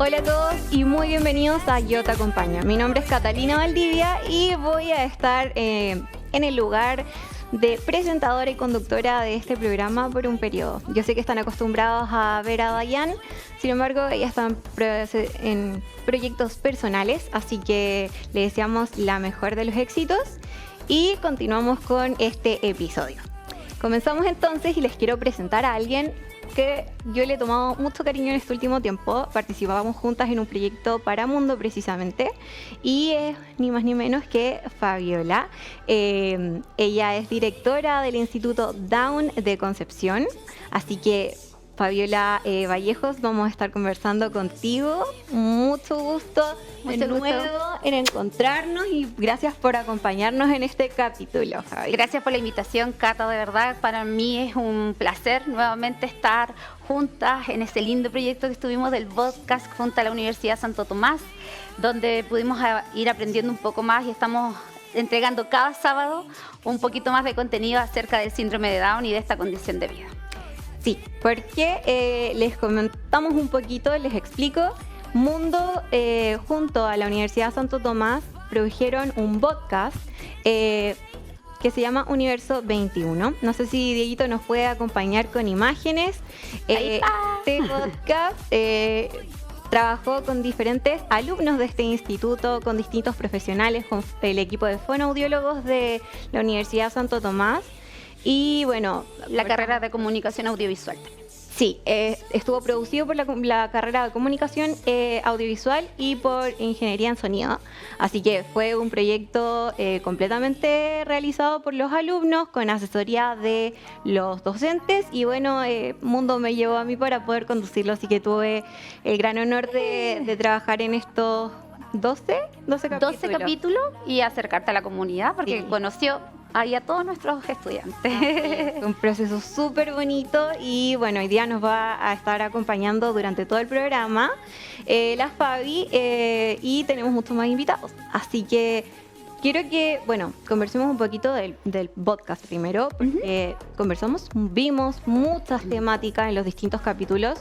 Hola a todos y muy bienvenidos a Yo Te Acompaño. Mi nombre es Catalina Valdivia y voy a estar en el lugar de presentadora y conductora de este programa por un periodo. Yo sé que están acostumbrados a ver a Dayan, sin embargo, ella está en proyectos personales, así que le deseamos la mejor de los éxitos y continuamos con este episodio. Comenzamos entonces y les quiero presentar a alguien que yo le he tomado mucho cariño en este último tiempo. Participábamos juntas en un proyecto para Mundo precisamente y es ni más ni menos que Fabiola. Ella es directora del Instituto Down de Concepción, así que Fabiola Vallejos, vamos a estar conversando contigo. Mucho gusto de nuevo en encontrarnos y gracias por acompañarnos en este capítulo, Fabiola. Gracias por la invitación, Cata, de verdad. Para mí es un placer nuevamente estar juntas en este lindo proyecto que estuvimos del podcast junto a la Universidad Santo Tomás, donde pudimos ir aprendiendo un poco más y estamos entregando cada sábado un poquito más de contenido acerca del síndrome de Down y de esta condición de vida. Sí, porque les comentamos un poquito, les explico. Mundo, junto a la Universidad Santo Tomás, produjeron un podcast que se llama Universo 21. No sé si Dieguito nos puede acompañar con imágenes. Este podcast trabajó con diferentes alumnos de este instituto, con distintos profesionales, con el equipo de fonoaudiólogos de la Universidad Santo Tomás. Y bueno, la carrera de comunicación audiovisual también. Sí, estuvo producido por la carrera de comunicación audiovisual y por ingeniería en sonido. Así que fue un proyecto completamente realizado por los alumnos con asesoría de los docentes. Y bueno, Mundo me llevó a mí para poder conducirlo, así que tuve el gran honor de trabajar en estos 12 capítulos y acercarte a la comunidad porque sí. Conoció ahí a todos nuestros estudiantes. Un proceso súper bonito y bueno, hoy día nos va a estar acompañando durante todo el programa la Fabi y tenemos muchos más invitados. Así que quiero que, bueno, conversemos un poquito del podcast primero, porque vimos muchas temáticas en los distintos capítulos.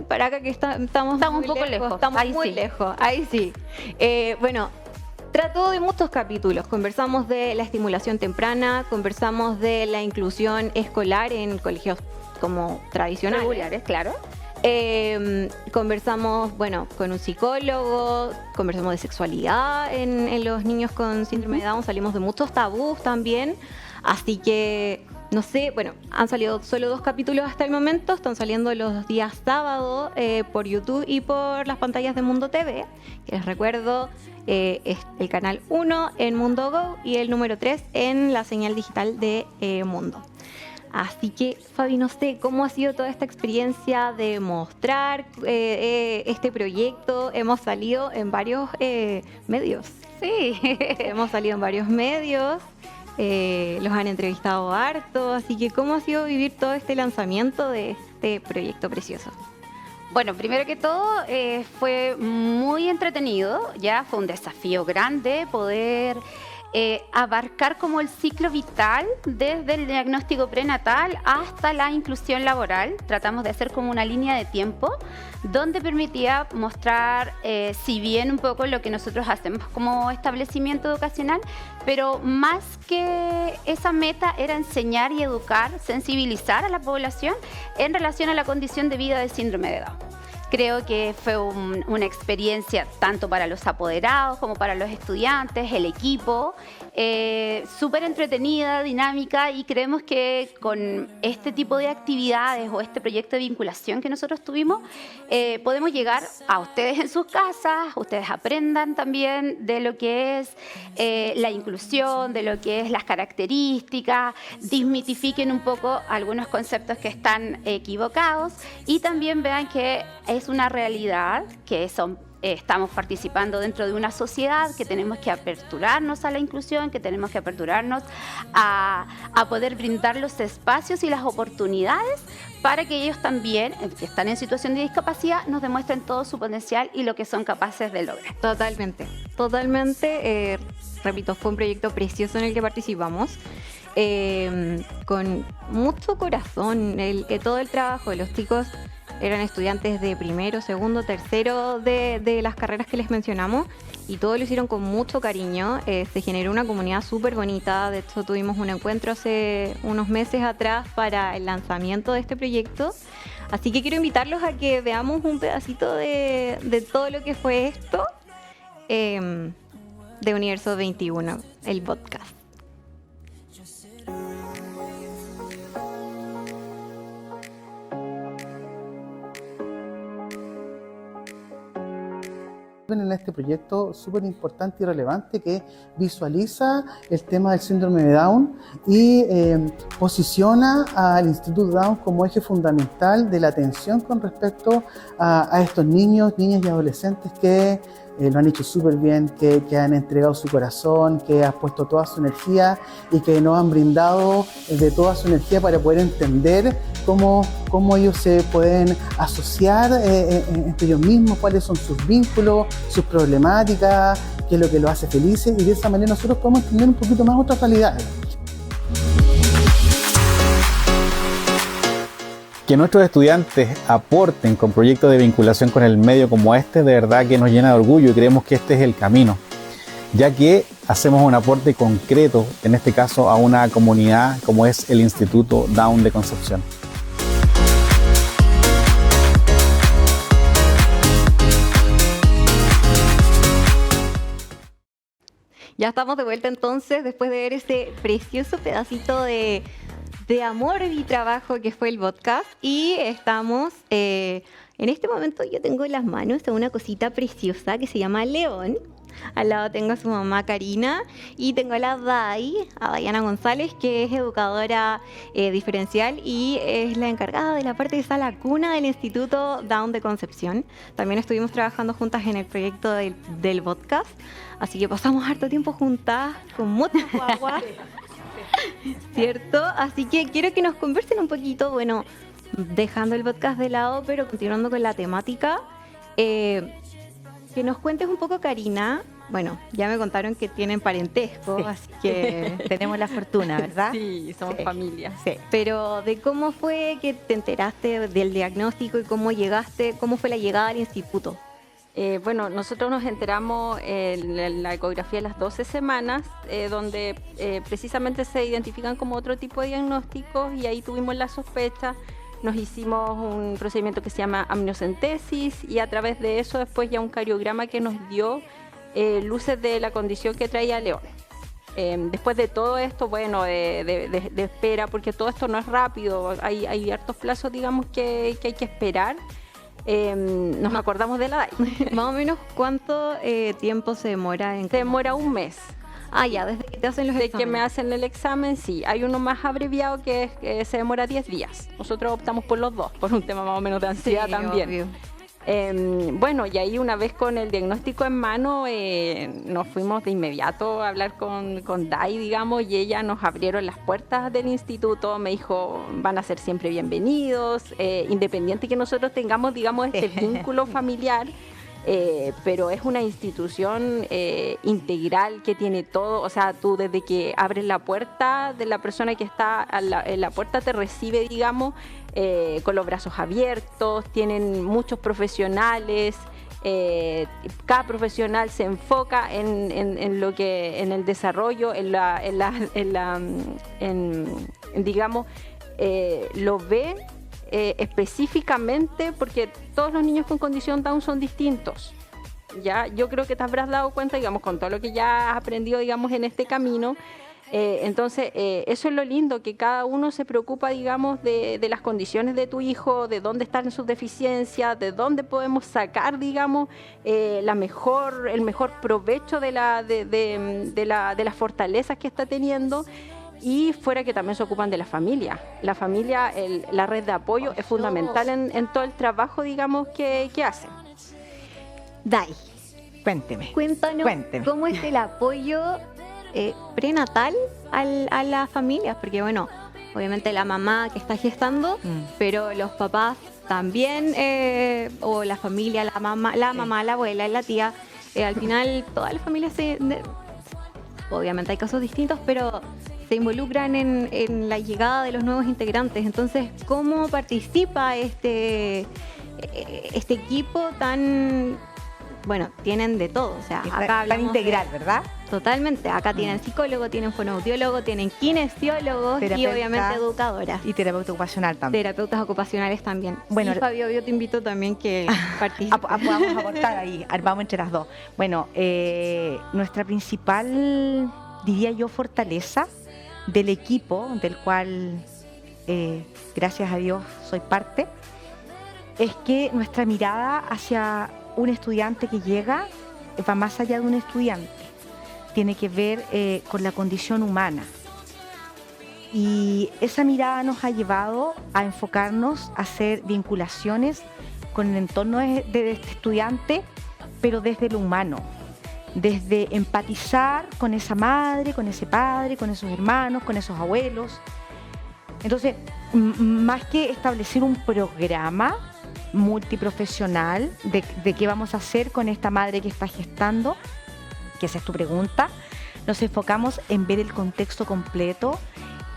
Para acá que estamos un poco lejos. Estamos ahí muy lejos, ahí sí. Bueno, trató de muchos capítulos. Conversamos de la estimulación temprana, conversamos de la inclusión escolar en colegios como tradicionales. Regulares, claro. Conversamos, bueno, con un psicólogo, conversamos de sexualidad en los niños con síndrome de Down, salimos de muchos tabús también, así que, no sé, bueno, han salido solo 2 capítulos hasta el momento, están saliendo los días sábado por YouTube y por las pantallas de Mundo TV, que les recuerdo, es el canal 1 en Mundo Go y el número 3 en la señal digital de Mundo. Así que, Fabi, no sé, ¿cómo ha sido toda esta experiencia de mostrar este proyecto? Hemos salido en varios medios. Sí. Hemos salido en varios medios, los han entrevistado harto, así que ¿cómo ha sido vivir todo este lanzamiento de este proyecto precioso? Bueno, primero que todo, fue muy entretenido, ya fue un desafío grande poder abarcar como el ciclo vital desde el diagnóstico prenatal hasta la inclusión laboral. Tratamos de hacer como una línea de tiempo donde permitía mostrar, si bien un poco lo que nosotros hacemos como establecimiento educacional, pero más que esa meta era enseñar y educar, sensibilizar a la población en relación a la condición de vida del síndrome de Down. Creo que fue una experiencia tanto para los apoderados como para los estudiantes, el equipo, súper entretenida, dinámica, y creemos que con este tipo de actividades o este proyecto de vinculación que nosotros tuvimos, podemos llegar a ustedes en sus casas, ustedes aprendan también de lo que es la inclusión, de lo que es las características, desmitifiquen un poco algunos conceptos que están equivocados y también vean que es una realidad, que estamos participando dentro de una sociedad, que tenemos que aperturarnos a la inclusión, que tenemos que aperturarnos a poder brindar los espacios y las oportunidades para que ellos también, que están en situación de discapacidad, nos demuestren todo su potencial y lo que son capaces de lograr. Totalmente. Repito, fue un proyecto precioso en el que participamos. Con mucho corazón, todo el trabajo de los chicos eran estudiantes de primero, segundo, tercero de las carreras que les mencionamos y todo lo hicieron con mucho cariño. Se generó una comunidad súper bonita. De hecho, tuvimos un encuentro hace unos meses atrás para el lanzamiento de este proyecto. Así que quiero invitarlos a que veamos un pedacito de todo lo que fue esto de Universo 21, el podcast. En este proyecto súper importante y relevante que visualiza el tema del síndrome de Down y posiciona al Instituto Down como eje fundamental de la atención con respecto a estos niños, niñas y adolescentes que lo han hecho súper bien, que han entregado su corazón, que han puesto toda su energía y que nos han brindado de toda su energía para poder entender cómo ellos se pueden asociar entre ellos mismos, cuáles son sus vínculos, sus problemáticas, qué es lo que los hace felices, y de esa manera nosotros podemos entender un poquito más otras realidades. Que nuestros estudiantes aporten con proyectos de vinculación con el medio como este, de verdad que nos llena de orgullo y creemos que este es el camino, ya que hacemos un aporte concreto, en este caso a una comunidad como es el Instituto Down de Concepción. Ya estamos de vuelta entonces, después de ver este precioso pedacito de amor y trabajo que fue el podcast. Y estamos, en este momento yo tengo en las manos una cosita preciosa que se llama León. Al lado tengo a su mamá Karina y tengo a la a Dayana González, que es educadora diferencial y es la encargada de la parte de sala cuna del Instituto Down de Concepción. También estuvimos trabajando juntas en el proyecto del podcast, así que pasamos harto tiempo juntas con mucho agua. ¿Cierto? Así que quiero que nos conversen un poquito, bueno, dejando el podcast de lado, pero continuando con la temática. Que nos cuentes un poco, Karina. Bueno, ya me contaron que tienen parentesco, sí. Así que tenemos la fortuna, ¿verdad? Sí, somos familia. Sí. Pero de cómo fue que te enteraste del diagnóstico y cómo llegaste, cómo fue la llegada al instituto. Bueno, nosotros nos enteramos en la ecografía de las 12 semanas, donde precisamente se identifican como otro tipo de diagnósticos, y ahí tuvimos la sospecha. Nos hicimos un procedimiento que se llama amniocentesis, y a través de eso después ya un cariograma que nos dio luces de la condición que traía León. Después de todo esto, bueno, de espera, porque todo esto no es rápido, hay hartos plazos, digamos, que hay que esperar. Nos acordamos de la DAI. Más o menos, ¿cuánto tiempo se demora? Se demora un mes. Ah, ya, desde que te hacen los exámenes. Desde que me hacen el examen, sí. Hay uno más abreviado que se demora 10 días. Nosotros optamos por los dos, por un tema más o menos de ansiedad, sí, también. Obvio. Bueno, y ahí una vez con el diagnóstico en mano, nos fuimos de inmediato a hablar con DAI, digamos, y ella nos abrieron las puertas del instituto. Me dijo, van a ser siempre bienvenidos, independiente que nosotros tengamos, digamos, este vínculo familiar. Pero es una institución integral que tiene todo, o sea, tú desde que abres la puerta de la persona que está en la puerta te recibe, digamos, con los brazos abiertos, tienen muchos profesionales, cada profesional se enfoca en lo que, en el desarrollo, digamos, lo ve específicamente, porque todos los niños con condición Down son distintos. Ya, yo creo que te habrás dado cuenta, digamos, con todo lo que ya has aprendido, digamos, en este camino. Entonces, eso es lo lindo, que cada uno se preocupa, digamos, de las condiciones de tu hijo, de dónde están sus deficiencias, de dónde podemos sacar, digamos, el mejor provecho de las fortalezas que está teniendo. Y fuera que también se ocupan de la familia. La familia, la red de apoyo es fundamental en todo el trabajo, digamos, que hacen. Dai, Cuénteme. Cuéntanos cómo es el apoyo prenatal a las familias, porque bueno, obviamente la mamá que está gestando, pero los papás también, o la familia, la mamá, la abuela, la tía, al final todas las familias obviamente hay casos distintos, pero se involucran en la llegada de los nuevos integrantes. Entonces, ¿cómo participa este equipo tan... Bueno, tienen de todo, o sea, acá Tan hablamos integral, ¿verdad? Totalmente, acá tienen psicólogo, tienen fonoaudiólogo, tienen kinesiólogos y Terapeuta. obviamente educadoras. Y terapeuta ocupacional también. Terapeutas ocupacionales también. Bueno, Y Fabio, yo te invito también que participes. Podamos aportar ahí, armamos entre las dos. Bueno, nuestra principal, diría yo, fortaleza del equipo, del cual, gracias a Dios, soy parte, es que nuestra mirada hacia un estudiante que llega va más allá de un estudiante. Tiene que ver con la condición humana. Y esa mirada nos ha llevado a enfocarnos a hacer vinculaciones con el entorno de este estudiante, pero desde lo humano, desde empatizar con esa madre, con ese padre, con esos hermanos, con esos abuelos. Entonces, más que establecer un programa multiprofesional de qué vamos a hacer con esta madre que está gestando, que esa es tu pregunta, nos enfocamos en ver el contexto completo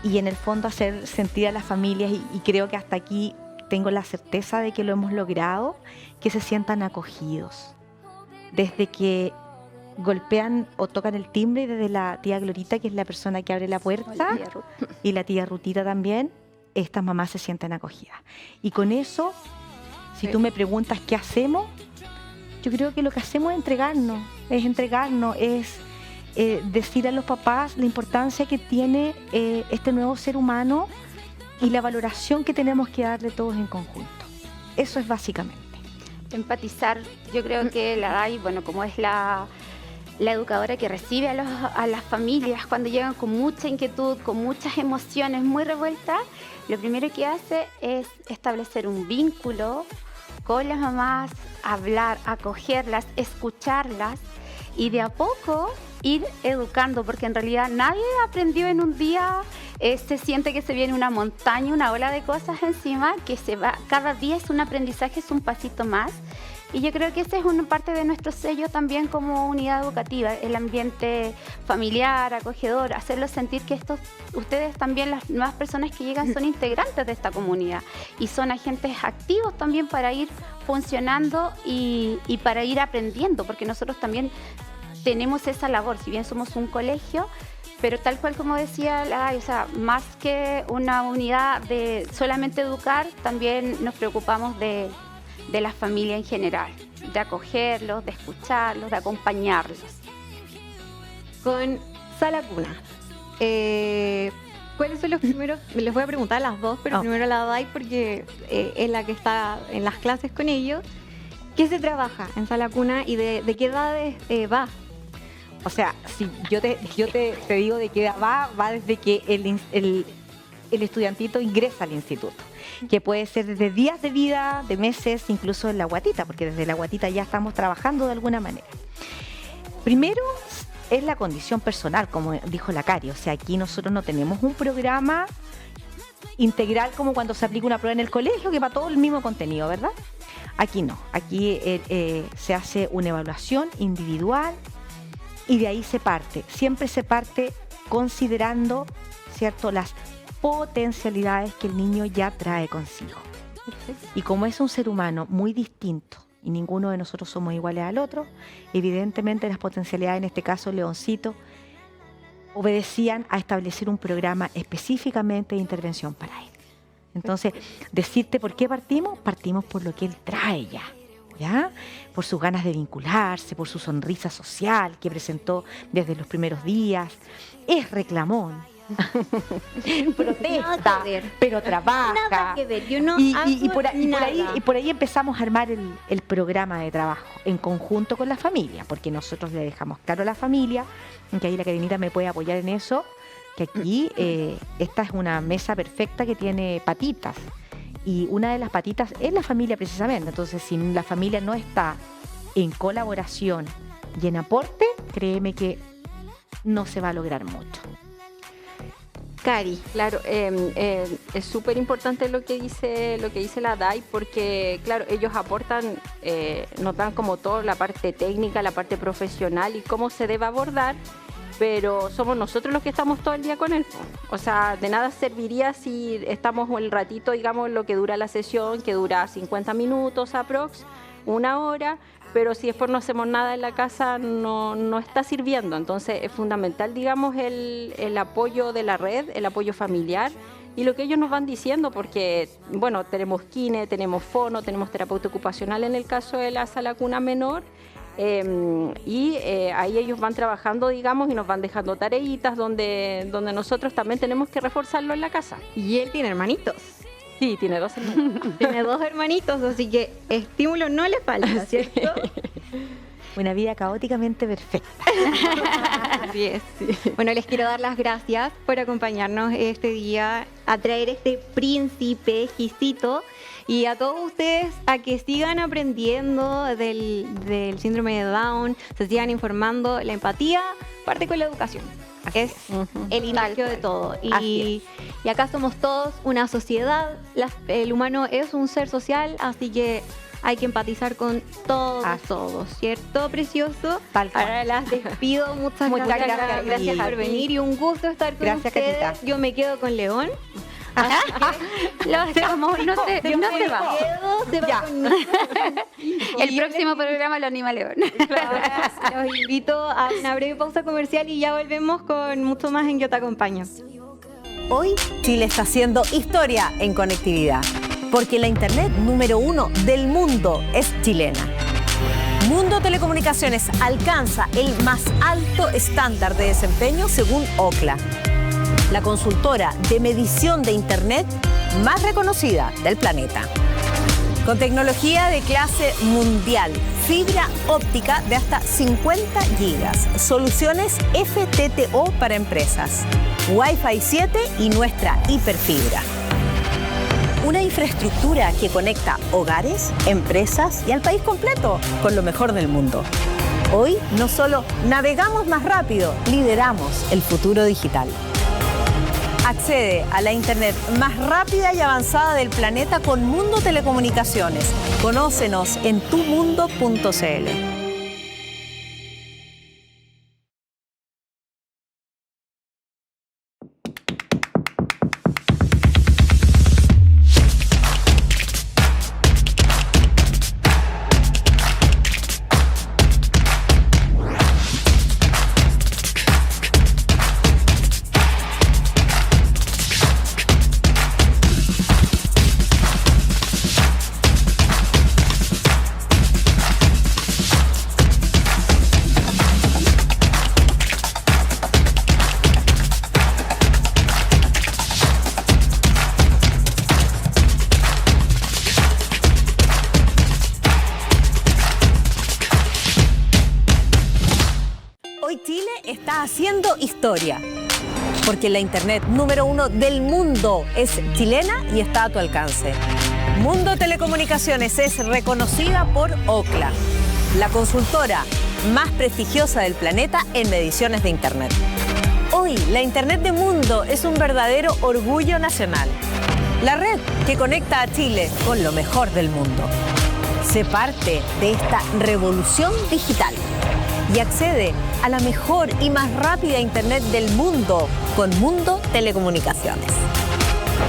y en el fondo hacer sentir a las familias, y creo que hasta aquí tengo la certeza de que lo hemos logrado, que se sientan acogidos. Desde que golpean o tocan el timbre, y desde la tía Glorita, que es la persona que abre la puerta, y la tía Rutita también, estas mamás se sienten acogidas. Y con eso, si tú me preguntas qué hacemos, yo creo que lo que hacemos es entregarnos, es decir a los papás la importancia que tiene este nuevo ser humano y la valoración que tenemos que darle todos en conjunto. Eso es básicamente. Empatizar, yo creo que la DAI, bueno, como es la educadora que recibe a las familias cuando llegan con mucha inquietud, con muchas emociones muy revueltas, lo primero que hace es establecer un vínculo con las mamás, hablar, acogerlas, escucharlas y de a poco ir educando, porque en realidad nadie aprendió en un día, se siente que se viene una montaña, una ola de cosas encima, que se va, cada día es un aprendizaje, es un pasito más. Y yo creo que esa es una parte de nuestro sello también como unidad educativa, el ambiente familiar, acogedor, hacerlos sentir que ustedes también, las nuevas personas que llegan, son integrantes de esta comunidad y son agentes activos también para ir funcionando y para ir aprendiendo, porque nosotros también tenemos esa labor, si bien somos un colegio, pero tal cual como decía, o sea, más que una unidad de solamente educar, también nos preocupamos de la familia en general, de acogerlos, de escucharlos, de acompañarlos. Con Sala Cuna, ¿cuáles son los primeros? Les voy a preguntar a las dos, pero primero a la DAI porque es la que está en las clases con ellos. ¿Qué se trabaja en Sala Cuna y de qué edades va? O sea, si yo te digo de qué edad va desde que el estudiantito ingresa al instituto, que puede ser desde días de vida, de meses, incluso en la guatita, porque desde la guatita ya estamos trabajando de alguna manera. Primero es la condición personal, como dijo la Cari, o sea, aquí nosotros no tenemos un programa integral como cuando se aplica una prueba en el colegio, que va todo el mismo contenido, ¿verdad? Aquí no, aquí se hace una evaluación individual y de ahí se parte, siempre se parte considerando, ¿cierto?, las potencialidades que el niño ya trae consigo. Y como es un ser humano muy distinto y ninguno de nosotros somos iguales al otro, evidentemente las potencialidades, en este caso Leoncito, obedecían a establecer un programa específicamente de intervención para él. Entonces, decirte por qué partimos por lo que él trae ya, por sus ganas de vincularse, por su sonrisa social que presentó desde los primeros días. Es reclamón, protesta, pero trabaja. Nada que ver, yo no y hago por ahí empezamos a armar el programa de trabajo en conjunto con la familia, porque nosotros le dejamos claro a la familia, que ahí la Karinita me puede apoyar en eso, que aquí esta es una mesa perfecta que tiene patitas, y una de las patitas es la familia precisamente. Entonces, si la familia no está en colaboración y en aporte, créeme que no se va a lograr mucho. Cari. Claro, es súper importante lo que dice la DAI, porque claro, ellos aportan, nos dan como toda la parte técnica, la parte profesional y cómo se debe abordar, pero somos nosotros los que estamos todo el día con él. O sea, de nada serviría si estamos el ratito, digamos, lo que dura la sesión, que dura 50 minutos aprox, 1 hora, pero si después no hacemos nada en la casa no está sirviendo. Entonces es fundamental, digamos, el apoyo de la red, el apoyo familiar y lo que ellos nos van diciendo, porque, bueno, tenemos kine, tenemos fono, tenemos terapeuta ocupacional en el caso de la sala cuna menor. Ahí ellos van trabajando, digamos, y nos van dejando tareitas donde nosotros también tenemos que reforzarlo en la casa. Y él tiene hermanitos. Sí, tiene 2 hermanos. Tiene 2 hermanitos, así que estímulo no le falta, ¿cierto? Una vida caóticamente perfecta. Así es. Sí. Bueno, les quiero dar las gracias por acompañarnos este día a traer este príncipe exquisito. Y a todos ustedes a que sigan aprendiendo del síndrome de Down, se sigan informando. La empatía parte con la educación. Es el inicio de todo. Y acá somos todos una sociedad. El humano es un ser social, así que hay que empatizar con todos, ¿cierto, precioso? Ahora las despido. Muchas gracias. Gracias por venir y un gusto estar con ustedes. Catita. Yo me quedo con León. Lo dejamos, no se va. El próximo programa lo anima León. Los invito a una breve pausa comercial y ya volvemos con mucho más en Yo Te Acompaño. Hoy Chile está haciendo historia en conectividad, porque la internet número 1 del mundo es chilena. Mundo Telecomunicaciones alcanza el más alto estándar de desempeño según Ookla, la consultora de medición de Internet más reconocida del planeta. Con tecnología de clase mundial, fibra óptica de hasta 50 gigas, soluciones FTTO para empresas, Wi-Fi 7 y nuestra hiperfibra. Una infraestructura que conecta hogares, empresas y al país completo con lo mejor del mundo. Hoy no solo navegamos más rápido, lideramos el futuro digital. Accede a la internet más rápida y avanzada del planeta con Mundo Telecomunicaciones. Conócenos en tumundo.cl. Hoy Chile está haciendo historia, porque la internet número 1 del mundo es chilena y está a tu alcance. Mundo Telecomunicaciones es reconocida por Ookla, la consultora más prestigiosa del planeta en mediciones de internet. Hoy la internet de Mundo es un verdadero orgullo nacional. La red que conecta a Chile con lo mejor del mundo. Sé parte de esta revolución digital y accede a la mejor y más rápida internet del mundo con Mundo Telecomunicaciones.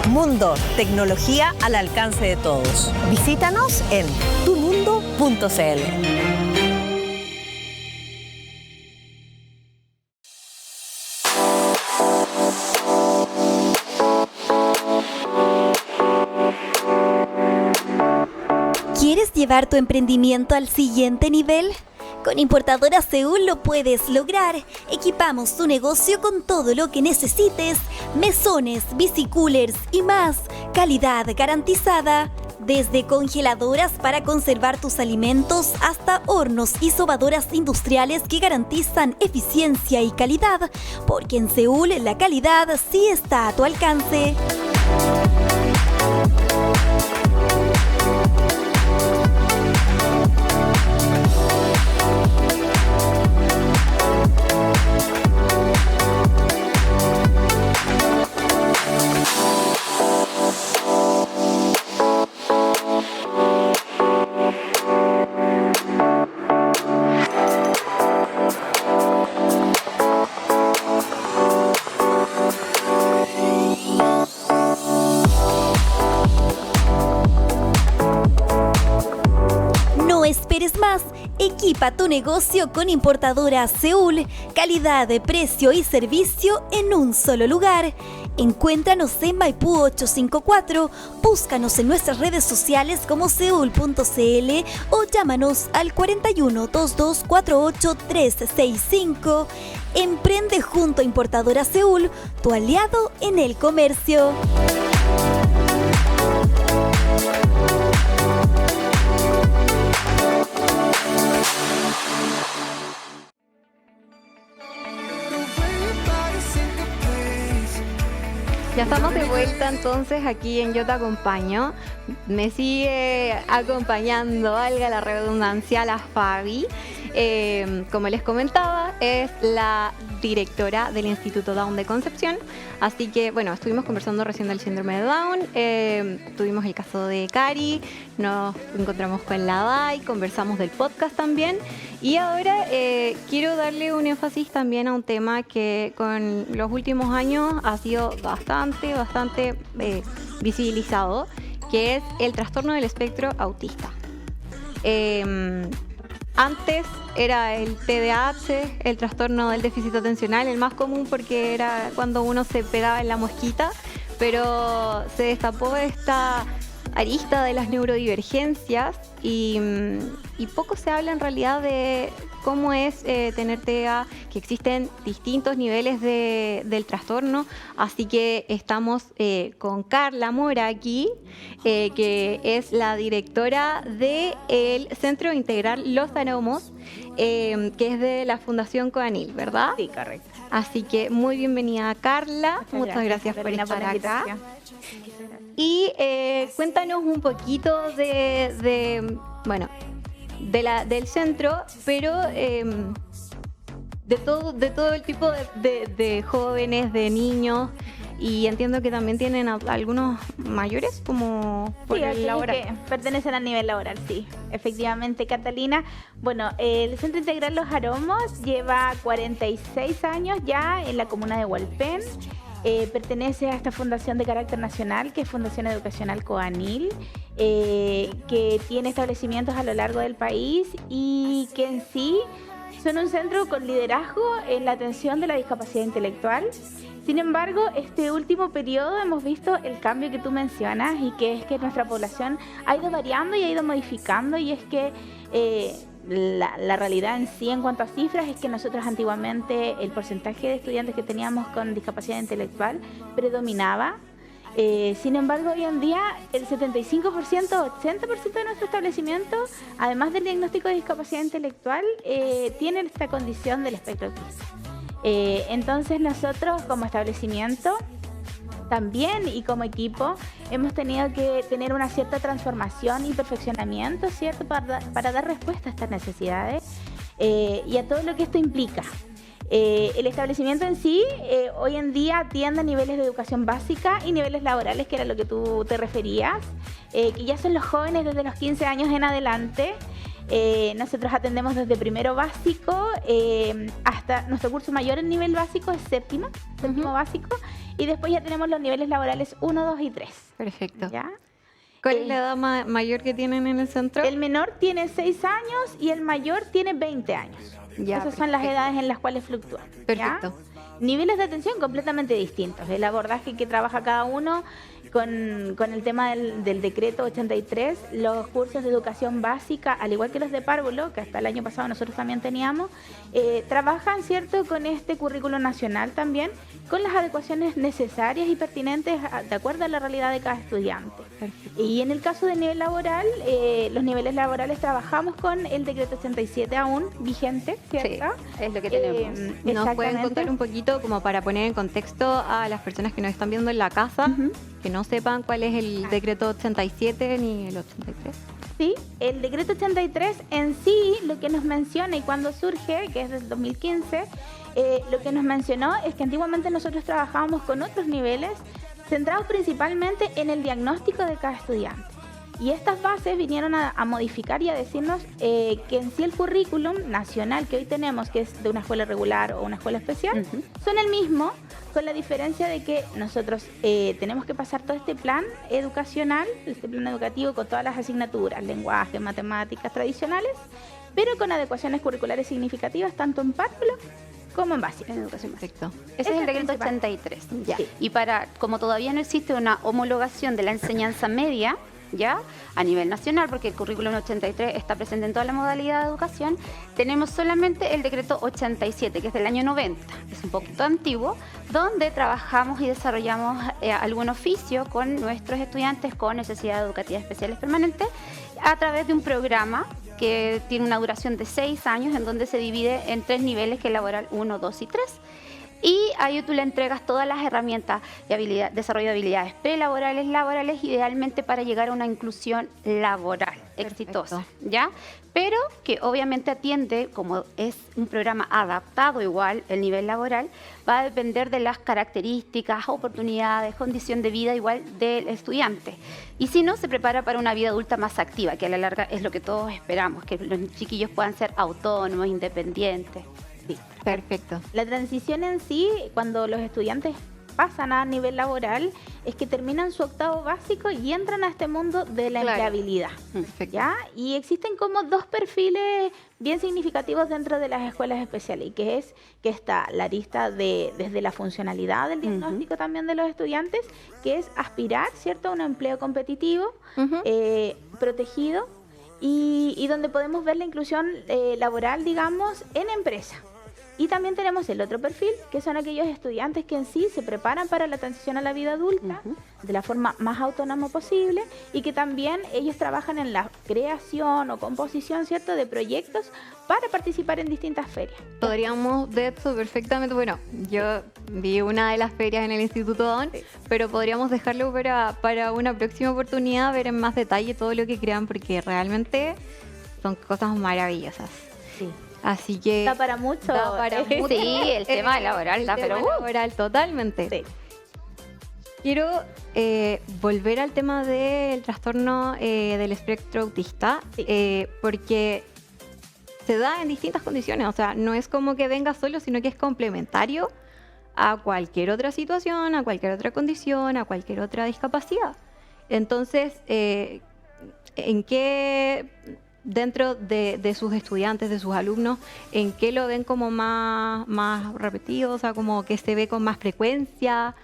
Mundo, tecnología al alcance de todos. Visítanos en tumundo.cl. ¿Quieres llevar tu emprendimiento al siguiente nivel? Con Importadora Seúl lo puedes lograr. Equipamos tu negocio con todo lo que necesites: mesones, bicicoolers y más. Calidad garantizada. Desde congeladoras para conservar tus alimentos hasta hornos y sobadoras industriales que garantizan eficiencia y calidad. Porque en Seúl la calidad sí está a tu alcance. quieres más? Equipa tu negocio con Importadora Seúl. Calidad, precio y servicio en un solo lugar. Encuéntranos en Maipú 854, búscanos en nuestras redes sociales como seul.cl o llámanos al 41 22 48 365. Emprende junto a Importadora Seúl, tu aliado en el comercio. Ya estamos de vuelta entonces aquí en Yo Te Acompaño. Me sigue acompañando, valga la redundancia, la Fabi. Como les comentaba, es la directora del Instituto Down de Concepción. Así que, bueno, estuvimos conversando recién del síndrome de Down, tuvimos el caso de Cari, nos encontramos con la DAI, conversamos del podcast también. Y ahora quiero darle un énfasis también a un tema que con los últimos años ha sido bastante visibilizado, que es el trastorno del espectro autista. Antes era el TDAH, el trastorno del déficit atencional, el más común porque era cuando uno se pegaba en la mosquita, pero se destapó esta arista de las neurodivergencias y poco se habla en realidad de cómo es tener TDA, que existen distintos niveles del trastorno. Así que estamos con Carla Mora aquí, que es la directora del Centro Integral Los Aromos, que es de la Fundación Coanil, ¿verdad? Sí, correcto. Así que muy bienvenida, Carla. Muchas gracias por estar acá. Y cuéntanos un poquito del centro, pero de todo el tipo de jóvenes, de niños, y entiendo que también tienen algunos mayores como por el laboral. Que pertenecen al nivel laboral, sí. Efectivamente, Catalina. Bueno, el Centro Integral Los Aromos lleva 46 años ya en la comuna de Hualpén. Pertenece a esta fundación de carácter nacional, que es Fundación Educacional Coanil, que tiene establecimientos a lo largo del país y que en sí son un centro con liderazgo en la atención de la discapacidad intelectual. Sin embargo, este último periodo hemos visto el cambio que tú mencionas, y que es que nuestra población ha ido variando y ha ido modificando, y es que la realidad en sí en cuanto a cifras es que nosotros antiguamente el porcentaje de estudiantes que teníamos con discapacidad intelectual predominaba. Sin embargo, hoy en día el 75%, 80% de nuestro establecimiento, además del diagnóstico de discapacidad intelectual, tiene esta condición del espectro autista. Entonces nosotros como establecimiento también y como equipo hemos tenido que tener una cierta transformación y perfeccionamiento, ¿cierto?, para dar respuesta a estas necesidades y a todo lo que esto implica. El establecimiento en sí hoy en día atiende a niveles de educación básica y niveles laborales, que era lo que tú te referías, que ya son los jóvenes desde los 15 años en adelante. Nosotros atendemos desde primero básico hasta nuestro curso mayor en nivel básico es séptimo básico, y después ya tenemos los niveles laborales 1, 2 y 3. Perfecto. ¿Ya? ¿Cuál es la edad mayor que tienen en el centro? El menor tiene 6 años y el mayor tiene 20 años. Ya, esas son las edades en las cuales fluctúan. Perfecto. ¿Ya? Niveles de atención completamente distintos. El abordaje que trabaja cada uno con el tema del decreto 83, los cursos de educación básica, al igual que los de párvulo, que hasta el año pasado nosotros también teníamos, trabajan, ¿cierto?, con este currículo nacional también, con las adecuaciones necesarias y pertinentes de acuerdo a la realidad de cada estudiante. Perfecto. Y en el caso del nivel laboral, los niveles laborales trabajamos con el decreto 87 aún vigente, ¿cierto? Sí, es lo que tenemos. ¿Nos pueden contar un poquito, como para poner en contexto a las personas que nos están viendo en la casa, que no sepan cuál es el decreto 87 ni el 83? Sí, el decreto 83 en sí lo que nos menciona y cuando surge, que es del 2015, lo que nos mencionó es que antiguamente nosotros trabajábamos con otros niveles centrados principalmente en el diagnóstico de cada estudiante. Y estas bases vinieron a modificar y a decirnos que en sí el currículum nacional que hoy tenemos, que es de una escuela regular o una escuela especial, son el mismo, con la diferencia de que nosotros tenemos que pasar todo este plan educacional, este plan educativo con todas las asignaturas, lenguaje, matemáticas tradicionales, pero con adecuaciones curriculares significativas tanto en párvulo como en básica. En educación básica. Perfecto. Ese es el decreto 83. Ya. Sí. Y como todavía no existe una homologación de la enseñanza media, ya a nivel nacional, porque el currículum 83 está presente en toda la modalidad de educación, tenemos solamente el decreto 87, que es del año 90, es un poquito antiguo, donde trabajamos y desarrollamos algún oficio con nuestros estudiantes con necesidades educativas especiales permanentes a través de un programa que tiene una duración de 6 años, en donde se divide en 3 niveles, que es laboral 1, 2 y 3. Y ahí tú le entregas todas las herramientas de desarrollo de habilidades prelaborales, laborales, idealmente para llegar a una inclusión laboral exitosa, ¿ya? Pero que obviamente atiende, como es un programa adaptado igual, el nivel laboral, va a depender de las características, oportunidades, condición de vida igual del estudiante. Y si no, se prepara para una vida adulta más activa, que a la larga es lo que todos esperamos, que los chiquillos puedan ser autónomos, independientes. Sí. Perfecto. La transición en sí, cuando los estudiantes pasan a nivel laboral, es que terminan su octavo básico y entran a este mundo de la empleabilidad. Perfecto. ¿Ya? Y existen como 2 perfiles bien significativos dentro de las escuelas especiales, y que está la arista desde la funcionalidad del diagnóstico también de los estudiantes, que es aspirar, ¿cierto?, a un empleo competitivo, protegido, y donde podemos ver la inclusión laboral, digamos, en empresa. Y también tenemos el otro perfil, que son aquellos estudiantes que en sí se preparan para la transición a la vida adulta de la forma más autónoma posible, y que también ellos trabajan en la creación o composición, ¿cierto?, de proyectos para participar en distintas ferias. Podríamos de esto perfectamente, bueno, yo vi una de las ferias en el Instituto DON, pero podríamos dejarlo para una próxima oportunidad, ver en más detalle todo lo que crean, porque realmente son cosas maravillosas. Sí. Así que Da para mucho. Da para mucho. Sí, el tema laboral da, pero laboral, totalmente. Sí. Quiero volver al tema del trastorno del espectro autista, porque se da en distintas condiciones, o sea, no es como que venga solo, sino que es complementario a cualquier otra situación, a cualquier otra condición, a cualquier otra discapacidad. Entonces, ¿en qué, dentro de sus estudiantes, de sus alumnos, en qué lo ven como más repetido, o sea, como que se ve con más frecuencia?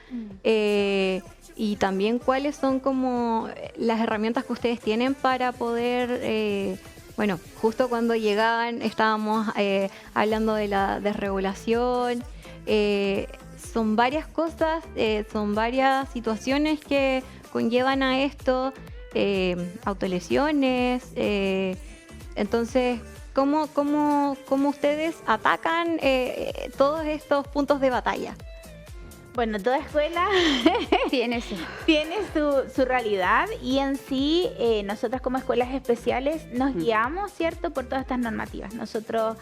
Y también cuáles son como las herramientas que ustedes tienen para poder, bueno, justo cuando llegaban estábamos hablando de la desregulación, son varias cosas, son varias situaciones que conllevan a esto, autolesiones, entonces, ¿cómo ustedes atacan todos estos puntos de batalla? Bueno, toda escuela tiene su realidad, y en sí nosotras como escuelas especiales nos guiamos, ¿cierto?, por todas estas normativas. Nosotros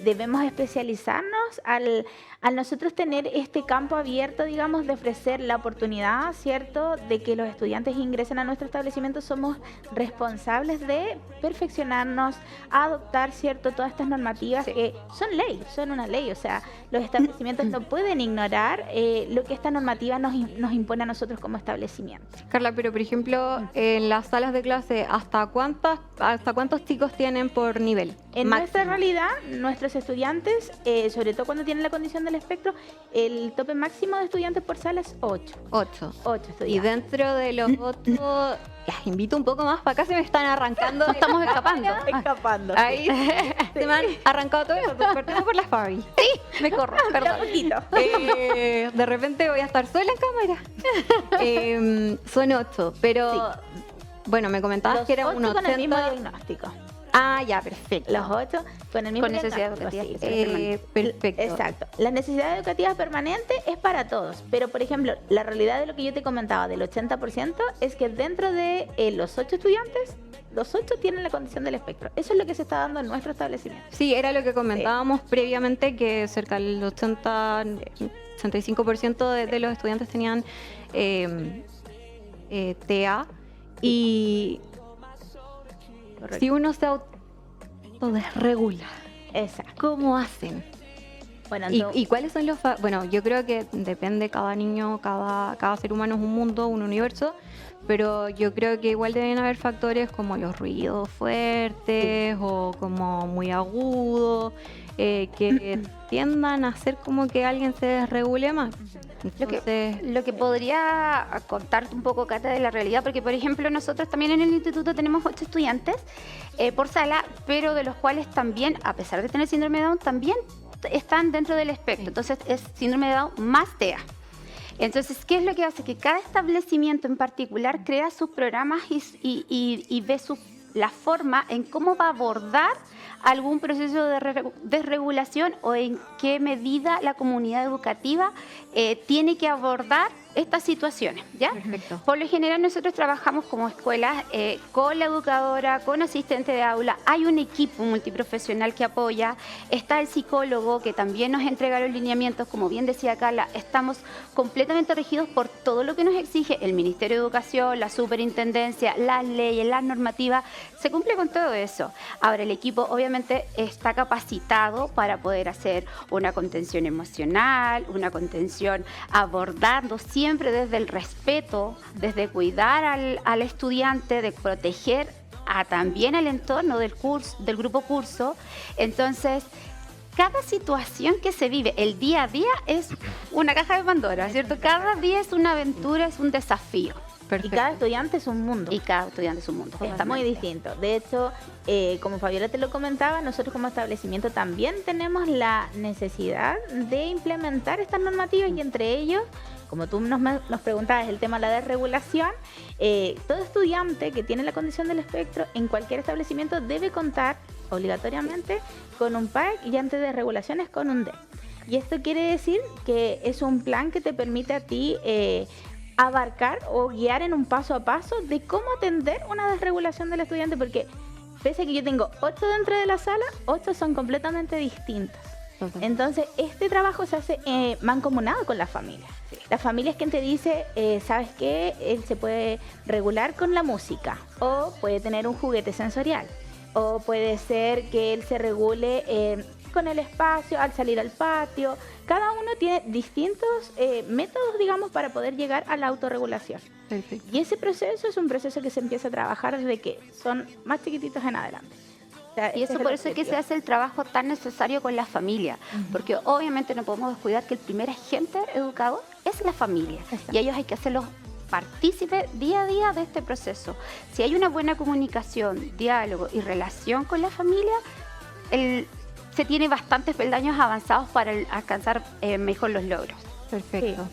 debemos especializarnos al nosotros tener este campo abierto, digamos, de ofrecer la oportunidad, ¿cierto?, de que los estudiantes ingresen a nuestro establecimiento. Somos responsables de perfeccionarnos, adoptar, ¿cierto?, todas estas normativas que son ley, son una ley. O sea, los establecimientos no pueden ignorar lo que esta normativa nos impone a nosotros como establecimiento. Carla, pero por ejemplo, en las salas de clase, ¿hasta cuántos chicos tienen por nivel? En nuestra realidad, nuestros estudiantes, sobre todo cuando tienen la condición del espectro, el tope máximo de estudiantes por sala es 8. 8 estudiantes. Y dentro de los 8, las invito un poco más, para acá se me están arrancando. Estamos Escapando. Ahí se me han arrancado todo eso. Partimos por las Fabi. Sí, me corro, perdón. De repente voy a estar sola en cámara. Son 8, pero bueno, me comentabas Los que era 8 un 80. con el mismo diagnóstico. Ah, ya, perfecto. Los 8 con el mismo Con necesidades diagnóstico, educativas sí. Perfecto. Exacto. La necesidad educativa permanente es para todos, pero por ejemplo, la realidad de lo que yo te comentaba del 80% es que dentro de los 8 estudiantes, los 8 tienen la condición del espectro. Eso es lo que se está dando en nuestro establecimiento. Sí, era lo que comentábamos previamente, que cerca del 85% de los estudiantes tenían TEA, y Si uno se autodesregula, Exacto. ¿cómo hacen? Bueno, ¿Y cuáles son los... Bueno, yo creo que depende cada niño, cada ser humano es un mundo, un universo, pero yo creo que igual deben haber factores como los ruidos fuertes o como muy agudos, que tiendan a hacer como que alguien se desregule más. Entonces, Lo que podría contarte un poco, Cata, de la realidad, porque por ejemplo nosotros también en el instituto tenemos 8 estudiantes por sala, pero de los cuales también, a pesar de tener síndrome de Down, también están dentro del espectro. Entonces es síndrome de Down más TEA. Entonces, ¿qué es lo que hace? Que cada establecimiento en particular crea sus programas y ve la forma en cómo va a abordar algún proceso de desregulación o en qué medida la comunidad educativa tiene que abordar estas situaciones, ¿ya? Perfecto. Por lo general nosotros trabajamos como escuelas con la educadora, con asistente de aula, hay un equipo multiprofesional que apoya, está el psicólogo que también nos entrega los lineamientos, como bien decía Carla, estamos completamente regidos por todo lo que nos exige el Ministerio de Educación, la Superintendencia, las leyes, las normativas, se cumple con todo eso. Ahora el equipo obviamente está capacitado para poder hacer una contención emocional, una contención abordando siempre desde el respeto, desde cuidar al estudiante, de proteger también al entorno del grupo curso. Entonces, cada situación que se vive, el día a día es una caja de Pandora, ¿cierto? Cada día es una aventura, es un desafío. perfecto. Y cada estudiante es un mundo. Y cada estudiante es un mundo. Es muy justamente. distinto. De hecho, como Fabiola te lo comentaba, nosotros como establecimiento también tenemos la necesidad de implementar estas normativas y entre ellos, como tú nos preguntabas, el tema de la desregulación, todo estudiante que tiene la condición del espectro en cualquier establecimiento debe contar obligatoriamente con un PAEC y antes de regulaciones con un DEC. Y esto quiere decir que es un plan que te permite a ti abarcar o guiar en un paso a paso de cómo atender una desregulación del estudiante, porque pese a que yo tengo 8 dentro de la sala, 8 son completamente distintas. Entonces, este trabajo se hace mancomunado con la familia. La familia es quien te dice, ¿sabes qué? Él se puede regular con la música o puede tener un juguete sensorial o puede ser que él se regule con el espacio al salir al patio. Cada uno tiene distintos métodos, digamos, para poder llegar a la autorregulación. Perfecto. Y ese proceso es un proceso que se empieza a trabajar desde que son más chiquititos en adelante. O sea, Y ese eso el por eso es que objetivo. se hace el trabajo tan necesario con la familia, porque obviamente no podemos descuidar que el primer agente educador es la familia. Exacto. Y a ellos hay que hacerlos partícipes día a día de este proceso. Si hay una buena comunicación, diálogo y relación con la familia, se tiene bastantes peldaños avanzados para alcanzar mejor los logros. Perfecto.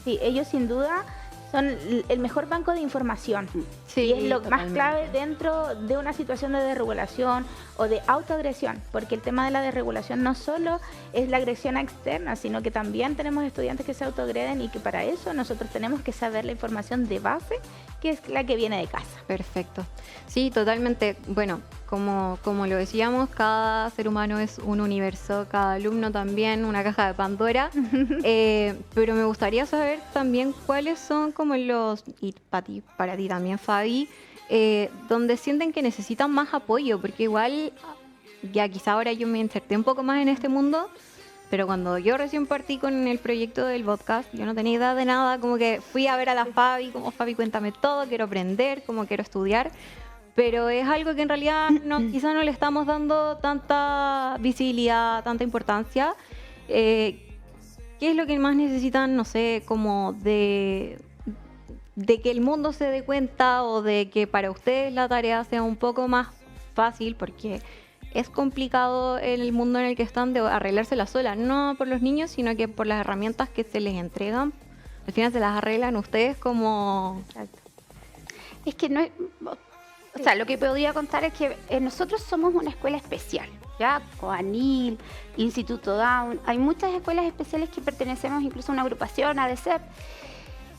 Sí, ellos sin duda son el mejor banco de información. Sí, Y es lo más totalmente. clave dentro de una situación de desregulación o de autoagresión, porque el tema de la desregulación no solo es la agresión externa, sino que también tenemos estudiantes que se autoagreden y que para eso nosotros tenemos que saber la información de base, que es la que viene de casa. Perfecto. Sí, totalmente. Bueno, como lo decíamos, cada ser humano es un universo, cada alumno también, una caja de Pandora. Pero me gustaría saber también cuáles son como los, y para ti también, Fabi, donde sienten que necesitan más apoyo, porque igual, ya quizá ahora yo me inserté un poco más en este mundo, pero cuando yo recién partí con el proyecto del podcast, yo no tenía idea de nada, como que fui a ver a la Fabi, como Fabi, cuéntame todo, quiero aprender, como quiero estudiar, pero es algo que en realidad quizá no le estamos dando tanta visibilidad, tanta importancia. ¿Qué es lo que más necesitan, no sé, como de que el mundo se dé cuenta o de que para ustedes la tarea sea un poco más fácil? Porque es complicado el mundo en el que están de arreglársela sola, no por los niños, sino que por las herramientas que se les entregan. Al final se las arreglan ustedes como... Es que no es... O sea, lo que podría contar es que nosotros somos una escuela especial, ¿ya? Coanil, Instituto Down, hay muchas escuelas especiales que pertenecemos incluso a una agrupación, ADCEP,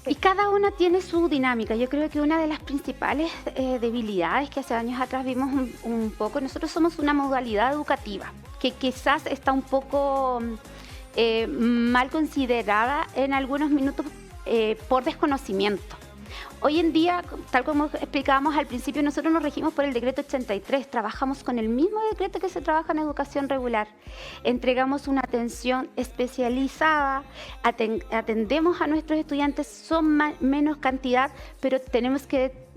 y cada una tiene su dinámica. Yo creo que una de las principales debilidades que hace años atrás vimos un poco, nosotros somos una modalidad educativa que quizás está un poco mal considerada en algunos minutos por desconocimiento Hoy en día, tal como explicábamos al principio, nosotros nos regimos por el decreto 83, trabajamos con el mismo decreto que se trabaja en educación regular. Entregamos una atención especializada, atendemos a nuestros estudiantes, son menos cantidad, pero tenemos que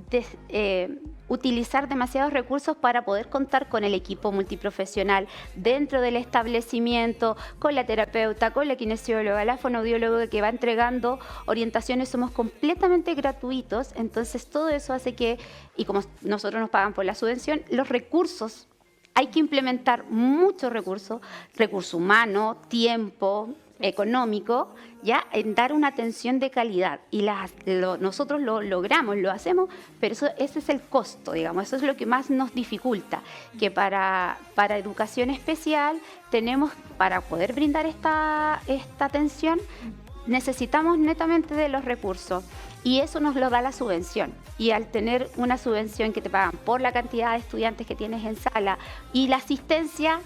utilizar demasiados recursos para poder contar con el equipo multiprofesional dentro del establecimiento, con la terapeuta, con la kinesióloga, la fonoaudióloga que va entregando orientaciones. Somos completamente gratuitos, entonces todo eso hace que, y como nosotros nos pagan por la subvención, los recursos, hay que implementar muchos recurso humano, tiempo, económico, ya en dar una atención de calidad, y nosotros lo logramos, lo hacemos, pero ese es el costo, digamos, eso es lo que más nos dificulta, que para educación especial tenemos, para poder brindar esta atención, necesitamos netamente de los recursos, y eso nos lo da la subvención, y al tener una subvención que te pagan por la cantidad de estudiantes que tienes en sala y la asistencia,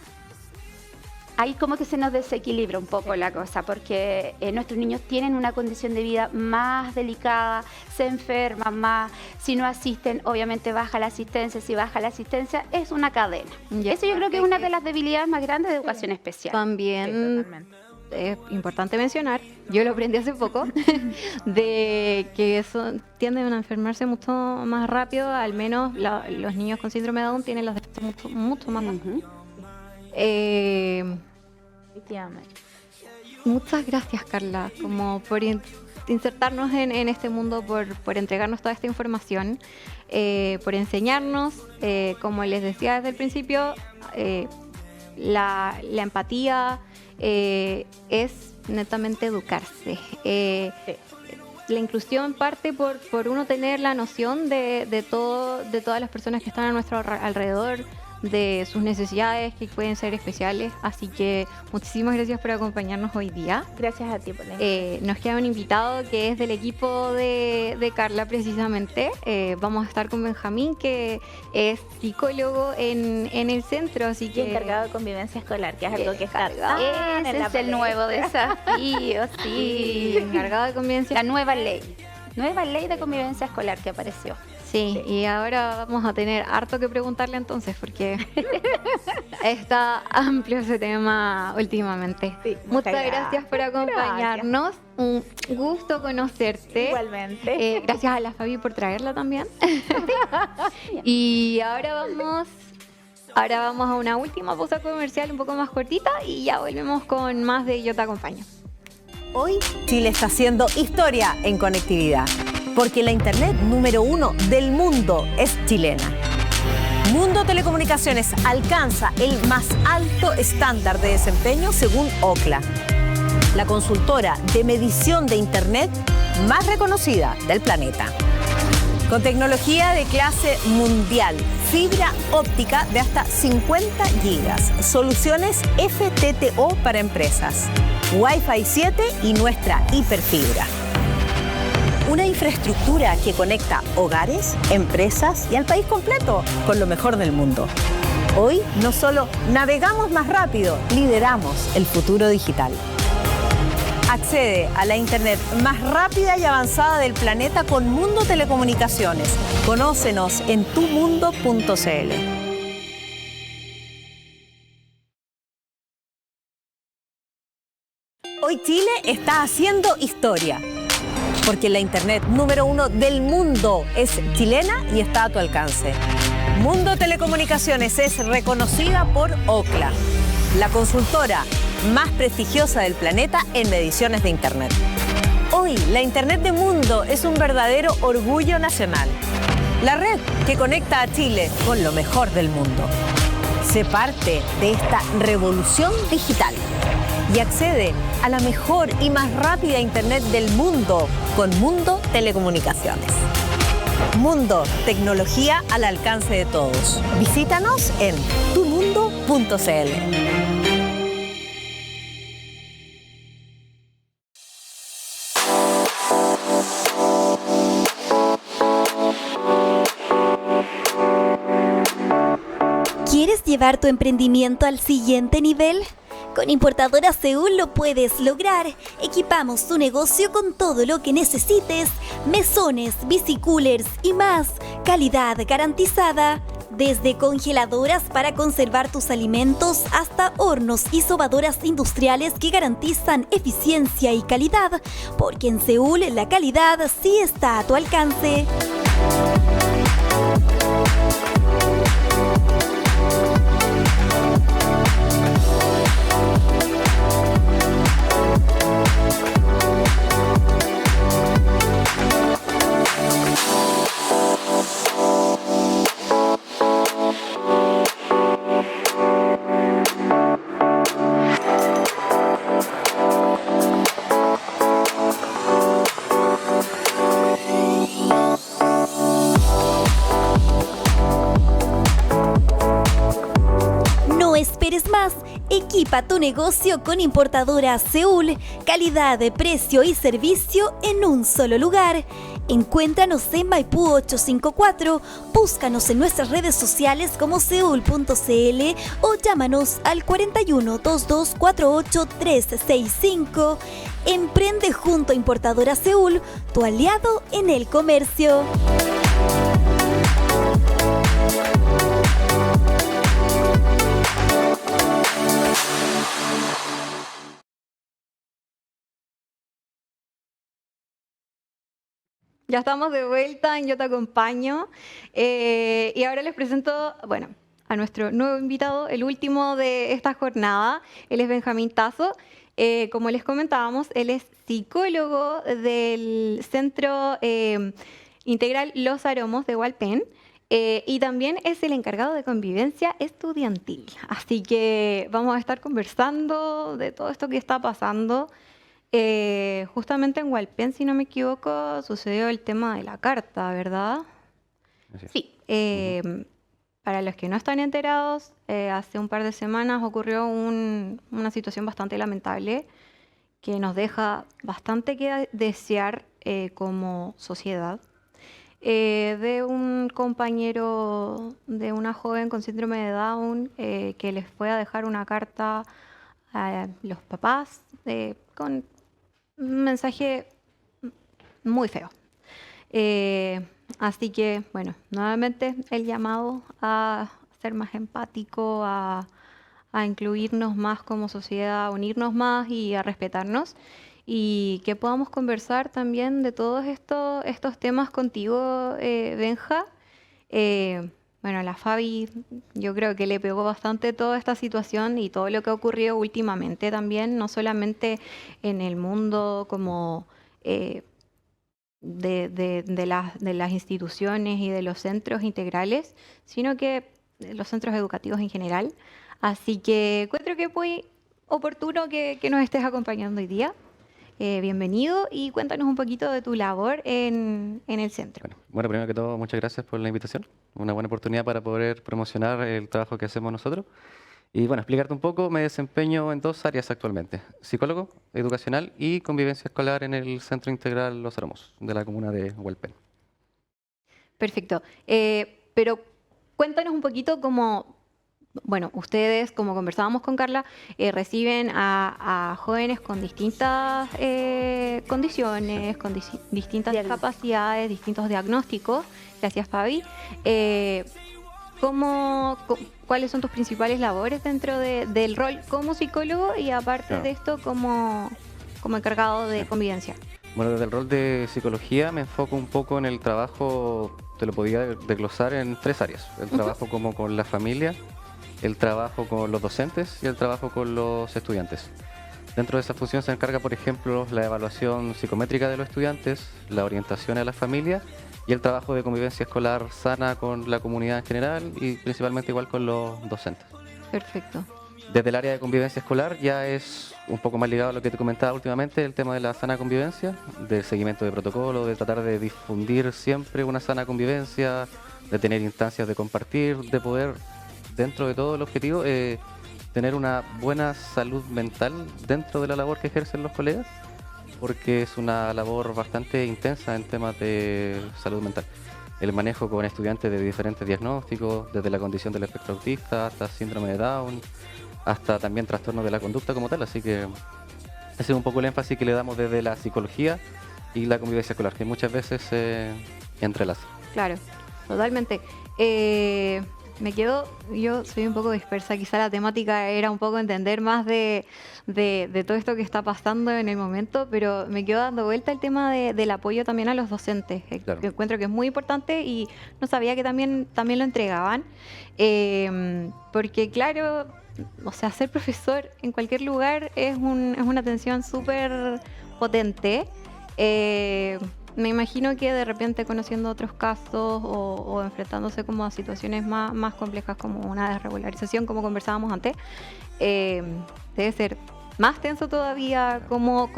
ahí como que se nos desequilibra un poco la cosa, porque nuestros niños tienen una condición de vida más delicada, se enferman más, si no asisten, obviamente baja la asistencia, si baja la asistencia, es una cadena. Eso yo creo que es una de las debilidades más grandes de educación especial. También es importante mencionar, yo lo aprendí hace poco, de que tienden a enfermarse mucho más rápido, al menos los niños con síndrome de Down tienen los derechos mucho más rápido. Muchas gracias, Carla, como por insertarnos en este mundo, por entregarnos toda esta información, por enseñarnos, como les decía desde el principio, la empatía es netamente educarse. La inclusión parte por uno tener la noción de todas las personas que están a nuestro alrededor, de sus necesidades que pueden ser especiales, así que muchísimas gracias por acompañarnos hoy día. Gracias a ti por la nos queda un invitado que es del equipo de Carla precisamente. Vamos a estar con Benjamín, que es psicólogo en el centro, así que encargado de convivencia escolar, que es algo que está ese es el nuevo desafío, sí. Encargado de convivencia, la nueva ley de convivencia escolar que apareció. Sí, y ahora vamos a tener harto que preguntarle entonces, porque está amplio ese tema últimamente. Sí, muchas gracias por acompañarnos. Gracias. Un gusto conocerte. Igualmente. Gracias a la Fabi por traerla también. Y ahora vamos a una última pausa comercial un poco más cortita y ya volvemos con más de Yo Te Acompaño. Hoy Chile está haciendo historia en conectividad, porque la Internet número 1 del mundo es chilena. Mundo Telecomunicaciones alcanza el más alto estándar de desempeño según Ookla, la consultora de medición de Internet más reconocida del planeta. Con tecnología de clase mundial, fibra óptica de hasta 50 gigas, soluciones FTTO para empresas, Wi-Fi 7 y nuestra hiperfibra. Una infraestructura que conecta hogares, empresas y al país completo con lo mejor del mundo. Hoy no solo navegamos más rápido, lideramos el futuro digital. Accede a la Internet más rápida y avanzada del planeta con Mundo Telecomunicaciones. Conócenos en tumundo.cl. Hoy Chile está haciendo historia, porque la Internet número 1 del mundo es chilena y está a tu alcance. Mundo Telecomunicaciones es reconocida por Ookla, la consultora más prestigiosa del planeta en mediciones de Internet. Hoy, la Internet de Mundo es un verdadero orgullo nacional. La red que conecta a Chile con lo mejor del mundo. Sé parte de esta revolución digital y accede a la mejor y más rápida Internet del mundo con Mundo Telecomunicaciones. Mundo, tecnología al alcance de todos. Visítanos en tumundo.cl. ¿Quieres llevar tu emprendimiento al siguiente nivel? Con Importadora Seúl lo puedes lograr. Equipamos tu negocio con todo lo que necesites. Mesones, bicicoolers y más. Calidad garantizada. Desde congeladoras para conservar tus alimentos hasta hornos y sobadoras industriales que garantizan eficiencia y calidad. Porque en Seúl la calidad sí está a tu alcance. No esperes más, equipa tu negocio con Importadora Seúl, calidad, precio y servicio en un solo lugar. Encuéntranos en Maipú 854, búscanos en nuestras redes sociales como seul.cl o llámanos al 41 22 48 365. Emprende junto a Importadora Seúl, tu aliado en el comercio. Ya estamos de vuelta en Yo Te Acompaño y ahora les presento, bueno, a nuestro nuevo invitado, el último de esta jornada. Él es Benjamín Tazo. Como les comentábamos, él es psicólogo del Centro Integral Los Aromos de Hualpén y también es el encargado de convivencia estudiantil. Así que vamos a estar conversando de todo esto que está pasando. Justamente en Hualpén, si no me equivoco, sucedió el tema de la carta, ¿verdad? Sí. Para los que no están enterados, hace un par de semanas ocurrió una situación bastante lamentable que nos deja bastante que desear como sociedad. De un compañero de una joven con síndrome de Down que les fue a dejar una carta a los papás con un mensaje muy feo. Así que, bueno, nuevamente el llamado a ser más empático, a incluirnos más como sociedad, a unirnos más y a respetarnos. Y que podamos conversar también de todos estos temas contigo, Benja. Bueno, a la Fabi yo creo que le pegó bastante toda esta situación y todo lo que ha ocurrido últimamente también, no solamente en el mundo como de las instituciones y de los centros integrales, sino que los centros educativos en general. Así que encuentro que es muy oportuno que nos estés acompañando hoy día. Bienvenido y cuéntanos un poquito de tu labor en el centro. Bueno, primero que todo, muchas gracias por la invitación. Una buena oportunidad para poder promocionar el trabajo que hacemos nosotros. Y bueno, explicarte un poco, me desempeño en dos áreas actualmente. Psicólogo, educacional y convivencia escolar en el Centro Integral Los Aromos, de la comuna de Hualpén. Perfecto. Pero cuéntanos un poquito cómo... Bueno, ustedes, como conversábamos con Carla, reciben a jóvenes con distintas condiciones, con distintas capacidades, distintos diagnósticos. Gracias, Fabi. ¿Cuáles son tus principales labores dentro del rol como psicólogo y aparte de esto como encargado de convivencia? Bueno, desde el rol de psicología me enfoco un poco en el trabajo, te lo podía desglosar en tres áreas. El trabajo como con la familia, el trabajo con los docentes y el trabajo con los estudiantes. Dentro de esa función se encarga, por ejemplo, la evaluación psicométrica de los estudiantes, la orientación a la familia y el trabajo de convivencia escolar sana con la comunidad en general y principalmente igual con los docentes. Perfecto. Desde el área de convivencia escolar ya es un poco más ligado a lo que te comentaba últimamente, el tema de la sana convivencia, del seguimiento de protocolo, de tratar de difundir siempre una sana convivencia, de tener instancias de compartir, de poder, dentro de todo el objetivo, tener una buena salud mental dentro de la labor que ejercen los colegas, porque es una labor bastante intensa en temas de salud mental. El manejo con estudiantes de diferentes diagnósticos, desde la condición del espectro autista hasta síndrome de Down, hasta también trastornos de la conducta como tal, así que ese es un poco el énfasis que le damos desde la psicología y la convivencia escolar, que muchas veces se entrelaza. Claro, totalmente. Yo soy un poco dispersa, quizá la temática era un poco entender más de todo esto que está pasando en el momento, pero me quedo dando vuelta el tema del apoyo también a los docentes, Claro. que encuentro que es muy importante y no sabía que también lo entregaban, porque claro, o sea, ser profesor en cualquier lugar es una atención súper potente. Me imagino que de repente conociendo otros casos o enfrentándose como a situaciones más complejas como una desregularización, como conversábamos antes, debe ser más tenso todavía cómo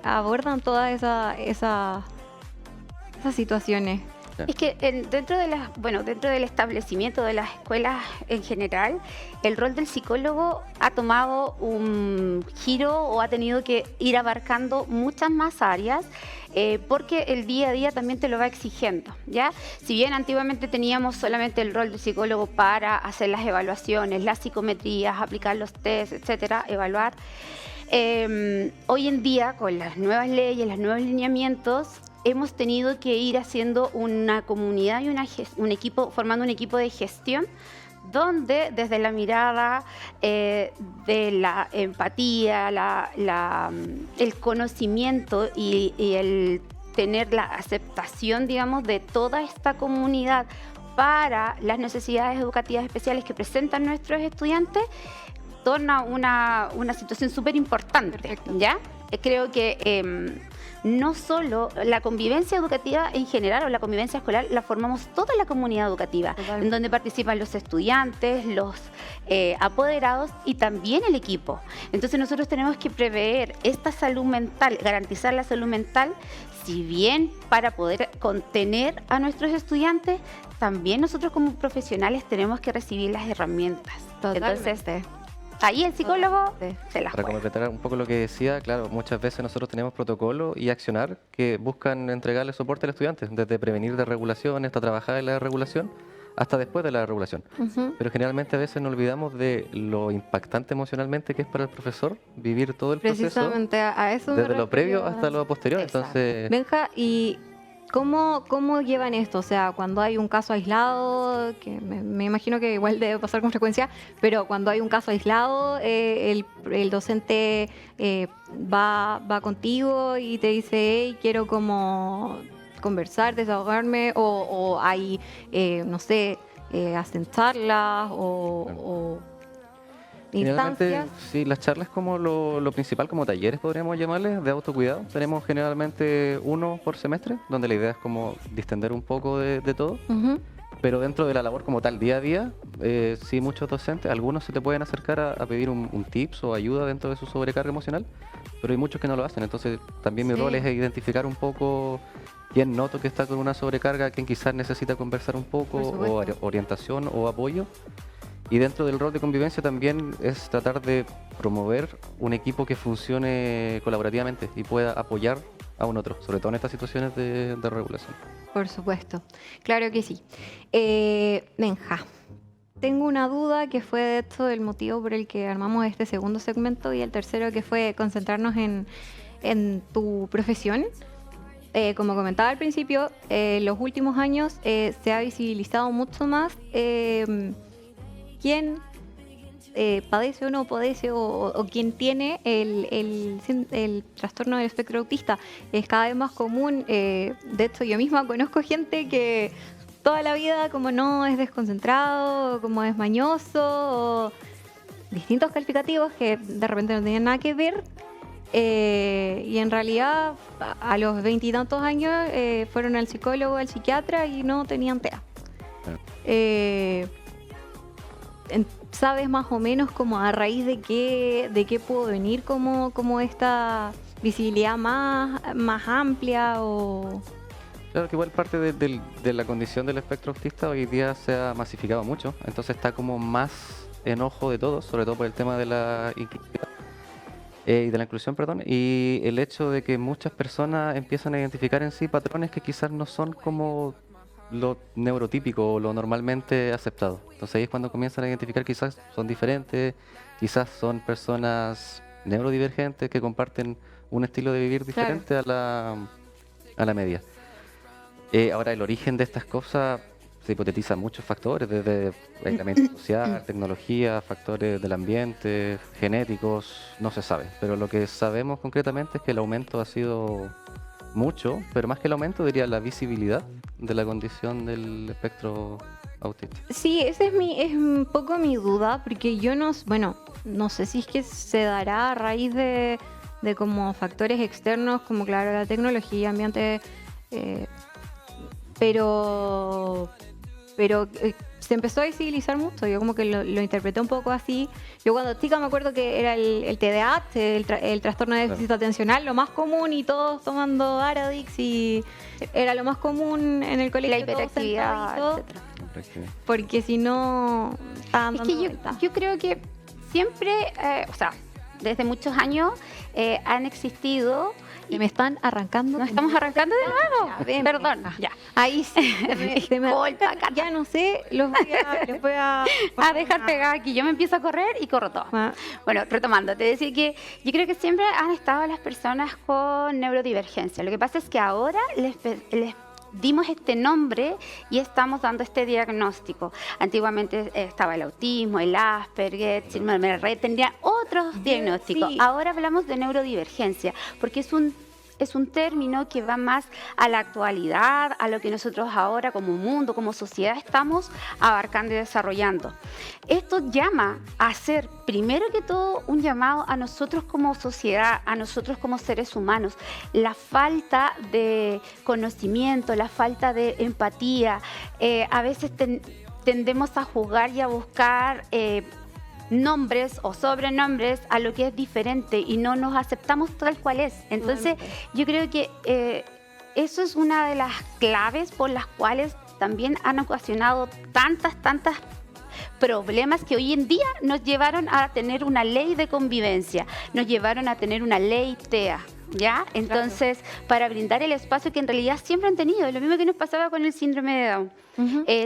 abordan todas esas situaciones. Es que dentro del establecimiento de las escuelas en general, el rol del psicólogo ha tomado un giro o ha tenido que ir abarcando muchas más áreas, porque el día a día también te lo va exigiendo, ¿ya? Si bien antiguamente teníamos solamente el rol del psicólogo para hacer las evaluaciones, las psicometrías, aplicar los tests, etcétera, evaluar, hoy en día con las nuevas leyes, los nuevos lineamientos, hemos tenido que ir haciendo una comunidad y formando un equipo de gestión donde desde la mirada de la empatía, el conocimiento y el tener la aceptación, digamos, de toda esta comunidad para las necesidades educativas especiales que presentan nuestros estudiantes, torna una situación súper importante, ¿ya? Creo que no solo la convivencia educativa en general o la convivencia escolar la formamos toda la comunidad educativa, en donde participan los estudiantes, los apoderados y también el equipo. Entonces nosotros tenemos que prever esta salud mental, garantizar la salud mental, si bien para poder contener a nuestros estudiantes, también nosotros como profesionales tenemos que recibir las herramientas. Entonces, ahí el psicólogo se las Para juega. completar un poco lo que decía, claro, muchas veces nosotros tenemos protocolos y accionar que buscan entregarle soporte al estudiante, desde prevenir de regulación hasta trabajar en la regulación, hasta después de la regulación. Pero generalmente a veces nos olvidamos de lo impactante emocionalmente que es para el profesor vivir todo el proceso, Precisamente a eso me desde lo previo refería. hasta lo posterior. Entonces, Benja, ¿y cómo llevan esto? O sea, cuando hay un caso aislado, que me imagino que igual debe pasar con frecuencia, pero cuando hay un caso aislado, el docente va contigo y te dice, hey, quiero como conversar, desahogarme, o hay, no sé, hacen charlas o generalmente, instancias. sí, las charlas como lo principal, como talleres podríamos llamarles, de autocuidado. Tenemos generalmente uno por semestre, donde la idea es como distender un poco de todo. Ujú. Pero dentro de la labor como tal, día a día, sí, muchos docentes, algunos se te pueden acercar a pedir un tips o ayuda dentro de su sobrecarga emocional, pero hay muchos que no lo hacen. Entonces también mi Sí. rol es identificar un poco quién noto que está con una sobrecarga, quién quizás necesita conversar un poco, Por o supuesto. orientación o apoyo. Y dentro del rol de convivencia también es tratar de promover un equipo que funcione colaborativamente y pueda apoyar a un otro, sobre todo en estas situaciones de regulación. Por supuesto, claro que sí. Benja, tengo una duda que fue de hecho el motivo por el que armamos este segundo segmento y el tercero que fue concentrarnos en tu profesión. Como comentaba al principio, los últimos años se ha visibilizado mucho más quién padece o no padece o quien tiene el trastorno del espectro autista. Es cada vez más común. De hecho, yo misma conozco gente que toda la vida como no es desconcentrado, como es mañoso, o distintos calificativos que de repente no tenían nada que ver. Y en realidad a los 20 y tantos años fueron al psicólogo, al psiquiatra y no tenían TEA. ¿Sabes más o menos como a raíz de qué pudo venir como esta visibilidad más amplia o...? Claro que igual parte de la condición del espectro autista hoy día se ha masificado mucho, entonces está como más en ojo de todos, sobre todo por el tema de la inclusión, y de la inclusión, perdón, y el hecho de que muchas personas empiezan a identificar en sí patrones que quizás no son como lo neurotípico o lo normalmente aceptado. Entonces ahí es cuando comienzan a identificar quizás son diferentes, quizás son personas neurodivergentes que comparten un estilo de vivir diferente a la media. Ahora, el origen de estas cosas se hipotetiza muchos factores, desde aislamiento social, tecnología, factores del ambiente, genéticos, no se sabe. Pero lo que sabemos concretamente es que el aumento ha sido mucho, pero más que el aumento diría la visibilidad de la condición del espectro autista. Sí, esa es un poco mi duda, porque yo no sé si es que se dará a raíz de como factores externos, como claro, la tecnología, ambiente, pero se empezó a visibilizar mucho. Yo como que lo interpreté un poco así. Yo cuando chica me acuerdo que era el TDAH, el trastorno de déficit atencional, lo más común, y todos tomando Aradix, y era lo más común en el colegio. La hiperactividad, etcétera. Porque si no estaban Es dando que vueltas. yo creo que siempre, o sea, desde muchos años han existido. Me están arrancando. ¿Nos estamos arrancando de nuevo? Perdón, ya. Ahí sí. Disculpa, Cata. Ya no sé, los voy a A dejar pegada aquí. Yo me empiezo a correr y corro todo. Bueno, retomando, te decía que yo creo que siempre han estado las personas con neurodivergencia. Lo que pasa es que ahora les dimos este nombre y estamos dando este diagnóstico. Antiguamente estaba el autismo, el Asperger, síndrome de Rett, tendría otros diagnósticos. Sí. Ahora hablamos de neurodivergencia, porque es un término que va más a la actualidad, a lo que nosotros ahora como mundo, como sociedad estamos abarcando y desarrollando. Esto llama a hacer, primero que todo, un llamado a nosotros como sociedad, a nosotros como seres humanos. La falta de conocimiento, la falta de empatía, a veces tendemos a juzgar y a buscar nombres o sobrenombres a lo que es diferente y no nos aceptamos tal cual es. Entonces, yo creo que eso es una de las claves por las cuales también han ocasionado tantas problemas que hoy en día nos llevaron a tener una ley de convivencia, nos llevaron a tener una ley TEA. ¿Ya? Entonces, para brindar el espacio que en realidad siempre han tenido, lo mismo que nos pasaba con el síndrome de Down,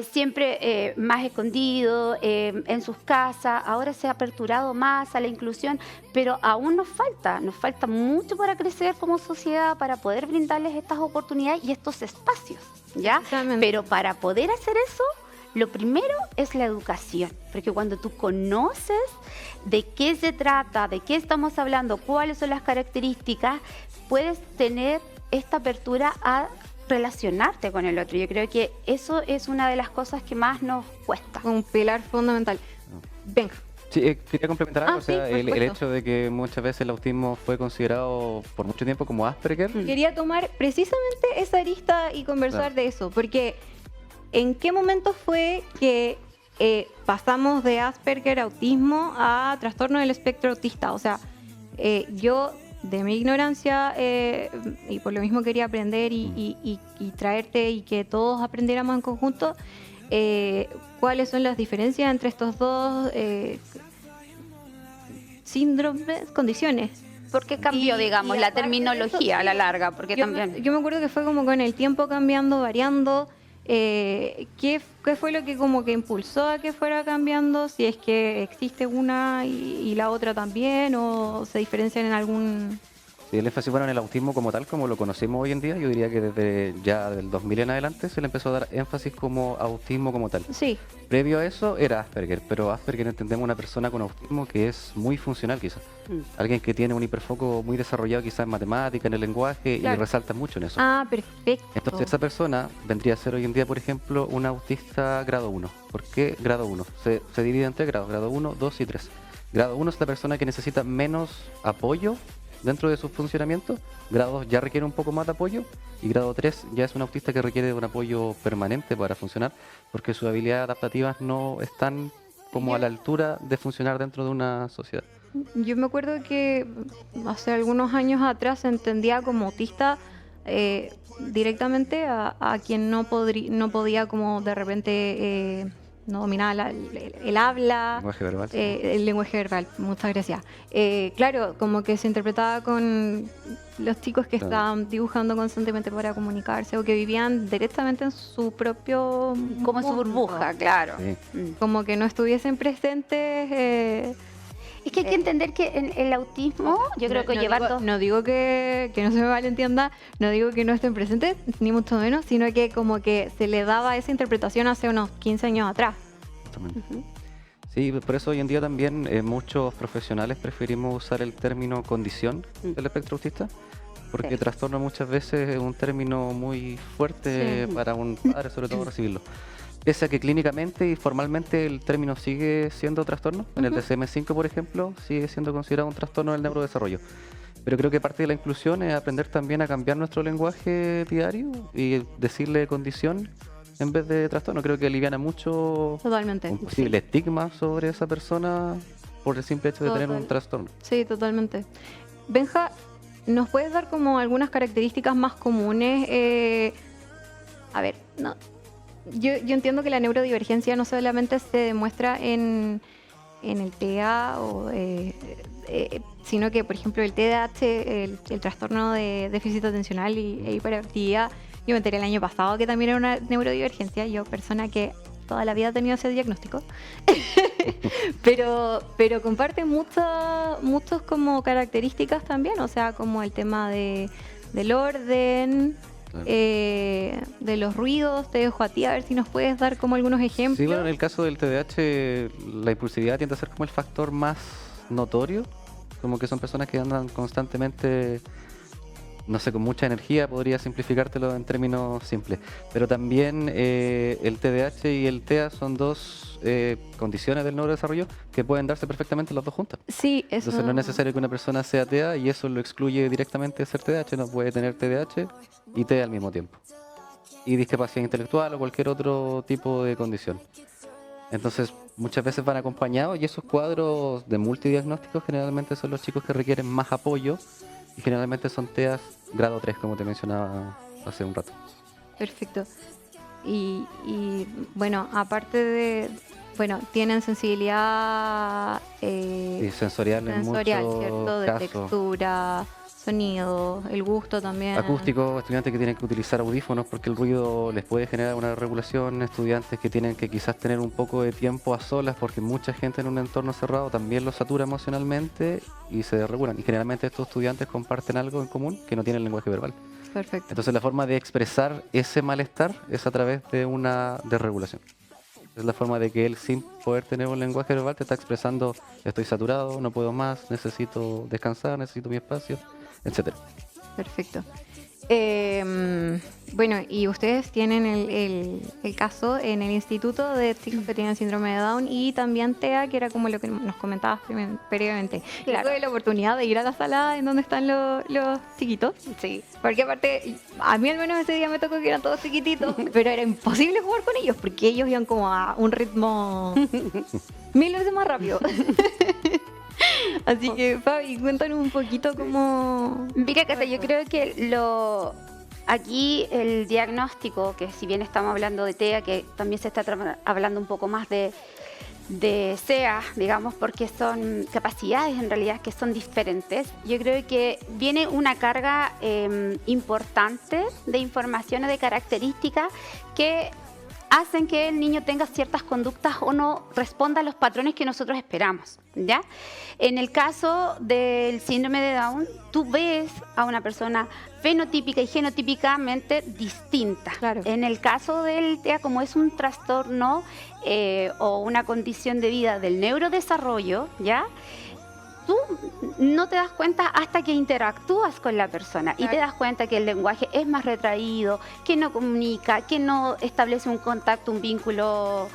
siempre más escondido, en sus casas, ahora se ha aperturado más a la inclusión, pero aún nos falta mucho para crecer como sociedad, para poder brindarles estas oportunidades y estos espacios, ¿ya? Pero para poder hacer eso, lo primero es la educación, porque cuando tú conoces de qué se trata, de qué estamos hablando, cuáles son las características, puedes tener esta apertura a relacionarte con el otro. Yo creo que eso es una de las cosas que más nos cuesta. Un pilar fundamental. Venga. Sí, quería complementar algo, Sí, el hecho de que muchas veces el autismo fue considerado por mucho tiempo como Asperger. Quería tomar precisamente esa arista y conversar de eso, porque ¿en qué momento fue que pasamos de Asperger, autismo, a trastorno del espectro autista? O sea, yo de mi ignorancia, y por lo mismo quería aprender y traerte y que todos aprendiéramos en conjunto, cuáles son las diferencias entre estos dos síndromes, condiciones. Porque cambió, digamos, la terminología a la larga, porque yo me acuerdo que fue como con el tiempo cambiando, variando. ¿Qué fue lo que como que impulsó a que fuera cambiando? Si es que existe una y la otra también, o se diferencian en algún... Sí, el énfasis, bueno, en el autismo como tal, como lo conocemos hoy en día, yo diría que desde ya del 2000 en adelante se le empezó a dar énfasis como autismo como tal. Sí. Previo a eso era Asperger, pero Asperger entendemos una persona con autismo que es muy funcional quizás. Alguien que tiene un hiperfoco muy desarrollado quizás en matemática, en el lenguaje, y resalta mucho en eso. Ah, perfecto. Entonces esa persona vendría a ser hoy en día, por ejemplo, un autista grado 1. ¿Por qué grado 1? Se divide en 3 grados, grado 1, 2 y 3. Grado 1 es la persona que necesita menos apoyo dentro de su funcionamiento. Grado 2 ya requiere un poco más de apoyo, y grado 3 ya es un autista que requiere de un apoyo permanente para funcionar, porque sus habilidades adaptativas no están como a la altura de funcionar dentro de una sociedad. Yo me acuerdo que hace algunos años atrás se entendía como autista directamente a quien no podía como de repente no dominaba el habla, Lenguaje verbal. el lenguaje verbal, muchas gracias. Claro, como que se interpretaba con los chicos que estaban dibujando constantemente para comunicarse o que vivían directamente en su propio Como en su mundo. burbuja, claro. Sí. Como que no estuviesen presentes. Es que hay que entender que en el autismo, yo creo que llevar No digo que no se me malentienda, no digo que no estén presentes, ni mucho menos, sino que como que se le daba esa interpretación hace unos 15 años atrás. Justamente. Sí, por eso hoy en día también muchos profesionales preferimos usar el término condición del espectro autista, porque Sí. trastorno muchas veces es un término muy fuerte Sí. para un padre, sobre todo recibirlo. Pese a que clínicamente y formalmente el término sigue siendo trastorno, en el DSM-5, por ejemplo, sigue siendo considerado un trastorno del neurodesarrollo. Pero creo que parte de la inclusión es aprender también a cambiar nuestro lenguaje diario y decirle condición en vez de trastorno. Creo que aliviana mucho Totalmente. un posible estigma sobre esa persona por el simple hecho de tener un trastorno. Sí, totalmente. Benja, ¿nos puedes dar como algunas características más comunes? A ver, no. Yo entiendo que la neurodivergencia no solamente se demuestra en el TEA, sino que, por ejemplo, el TDAH, el trastorno de déficit atencional e hiperactividad, yo me enteré el año pasado que también era una neurodivergencia, yo persona que toda la vida ha tenido ese diagnóstico, pero comparte muchos como características también, o sea, como el tema del orden, Claro. de los ruidos. Te dejo a ti a ver si nos puedes dar como algunos ejemplos. Sí, bueno, en el caso del TDAH, la impulsividad tiende a ser como el factor más notorio, como que son personas que andan constantemente, no sé, con mucha energía, podría simplificártelo en términos simples. Pero también el TDAH y el TEA son dos condiciones del neurodesarrollo que pueden darse perfectamente las dos juntas. Sí, eso. Entonces no es necesario que una persona sea TEA y eso lo excluye directamente de ser TDAH, no puede tener TDAH y TEA al mismo tiempo. Y discapacidad intelectual o cualquier otro tipo de condición. Entonces muchas veces van acompañados y esos cuadros de multidiagnósticos generalmente son los chicos que requieren más apoyo y generalmente son TEAs grado 3, como te mencionaba hace un rato. Perfecto. Y bueno, aparte de, bueno, tienen sensibilidad Y sensorial en sensorial, muchos ¿cierto? De casos. textura, sonido, el gusto también. Acústico, estudiantes que tienen que utilizar audífonos porque el ruido les puede generar una regulación, estudiantes que tienen que quizás tener un poco de tiempo a solas porque mucha gente en un entorno cerrado también los satura emocionalmente y se desregulan. Y generalmente estos estudiantes comparten algo en común que no tienen lenguaje verbal. Perfecto. Entonces la forma de expresar ese malestar es a través de una desregulación. Es la forma de que él, sin poder tener un lenguaje verbal, te está expresando: estoy saturado, no puedo más, necesito descansar, necesito mi espacio, etcétera. Perfecto. Bueno, y ustedes tienen el caso en el instituto de chicos que tienen síndrome de Down y también TEA, que era como lo que nos comentabas previamente. Claro. Tuve la oportunidad de ir a la sala en donde están los chiquitos. Sí. Porque aparte, a mí al menos ese día me tocó que eran todos chiquititos, pero era imposible jugar con ellos porque ellos iban como a un ritmo 1000 veces más rápido. Así que, Fabi, cuéntanos un poquito cómo... Mira, Cata, yo creo que aquí el diagnóstico, que si bien estamos hablando de TEA, que también se está hablando un poco más de SEA, digamos, porque son capacidades en realidad que son diferentes. Yo creo que viene una carga importante de informaciones, de características que hacen que el niño tenga ciertas conductas o no responda a los patrones que nosotros esperamos, ¿ya? En el caso del síndrome de Down, tú ves a una persona fenotípica y genotípicamente distinta. Claro. En el caso del TEA, como es un trastorno o una condición de vida del neurodesarrollo, ¿ya? Tú no te das cuenta hasta que interactúas con la persona y te das cuenta que el lenguaje es más retraído, que no comunica, que no establece un contacto, un vínculo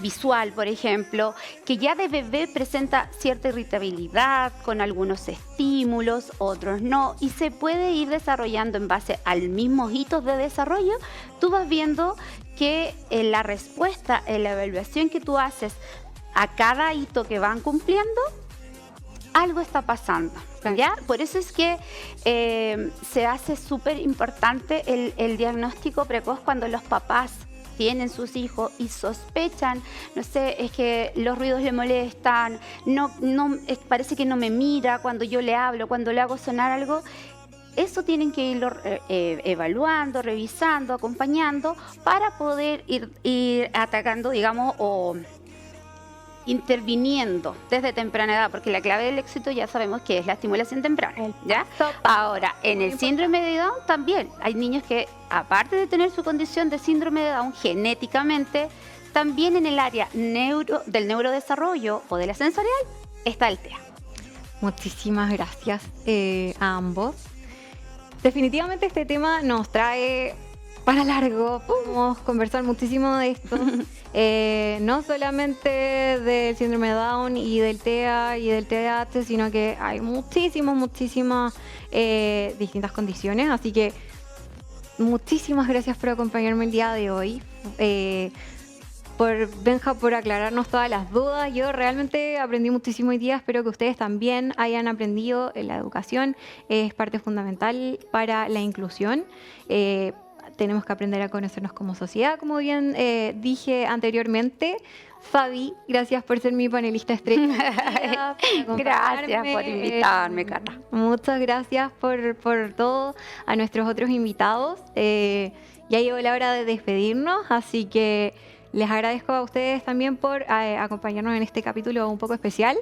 visual, por ejemplo, que ya de bebé presenta cierta irritabilidad con algunos estímulos, otros no, y se puede ir desarrollando en base al mismo hitos de desarrollo. Tú vas viendo que la respuesta, en la evaluación que tú haces a cada hito que van cumpliendo, algo está pasando, ¿ya? Por eso es que se hace súper importante el diagnóstico precoz cuando los papás tienen sus hijos y sospechan, no sé, es que los ruidos le molestan, parece que no me mira cuando yo le hablo, cuando le hago sonar algo. Eso tienen que irlo evaluando, revisando, acompañando para poder ir atacando, digamos, o interviniendo desde temprana edad, porque la clave del éxito ya sabemos que es la estimulación temprana, ¿ya? Ahora, en el síndrome de Down también hay niños que, aparte de tener su condición de síndrome de Down genéticamente, también en el área del neurodesarrollo o de la sensorial está el TEA. Muchísimas gracias a ambos. Definitivamente este tema nos trae para largo, podemos conversar muchísimo de esto, no solamente del síndrome de Down y del TEA y del TDAH, sino que hay muchísimas distintas condiciones, así que muchísimas gracias por acompañarme el día de hoy, Benja, por aclararnos todas las dudas. Yo realmente aprendí muchísimo hoy día, espero que ustedes también hayan aprendido. La educación es parte fundamental para la inclusión. Tenemos que aprender a conocernos como sociedad, como bien dije anteriormente. Fabi, gracias por ser mi panelista estrella. Gracias por invitarme, Cata. Muchas gracias por todo. A nuestros otros invitados. Ya llegó la hora de despedirnos, así que les agradezco a ustedes también por acompañarnos en este capítulo un poco especial.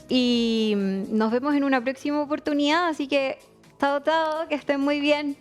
Y nos vemos en una próxima oportunidad, así que chao, que estén muy bien.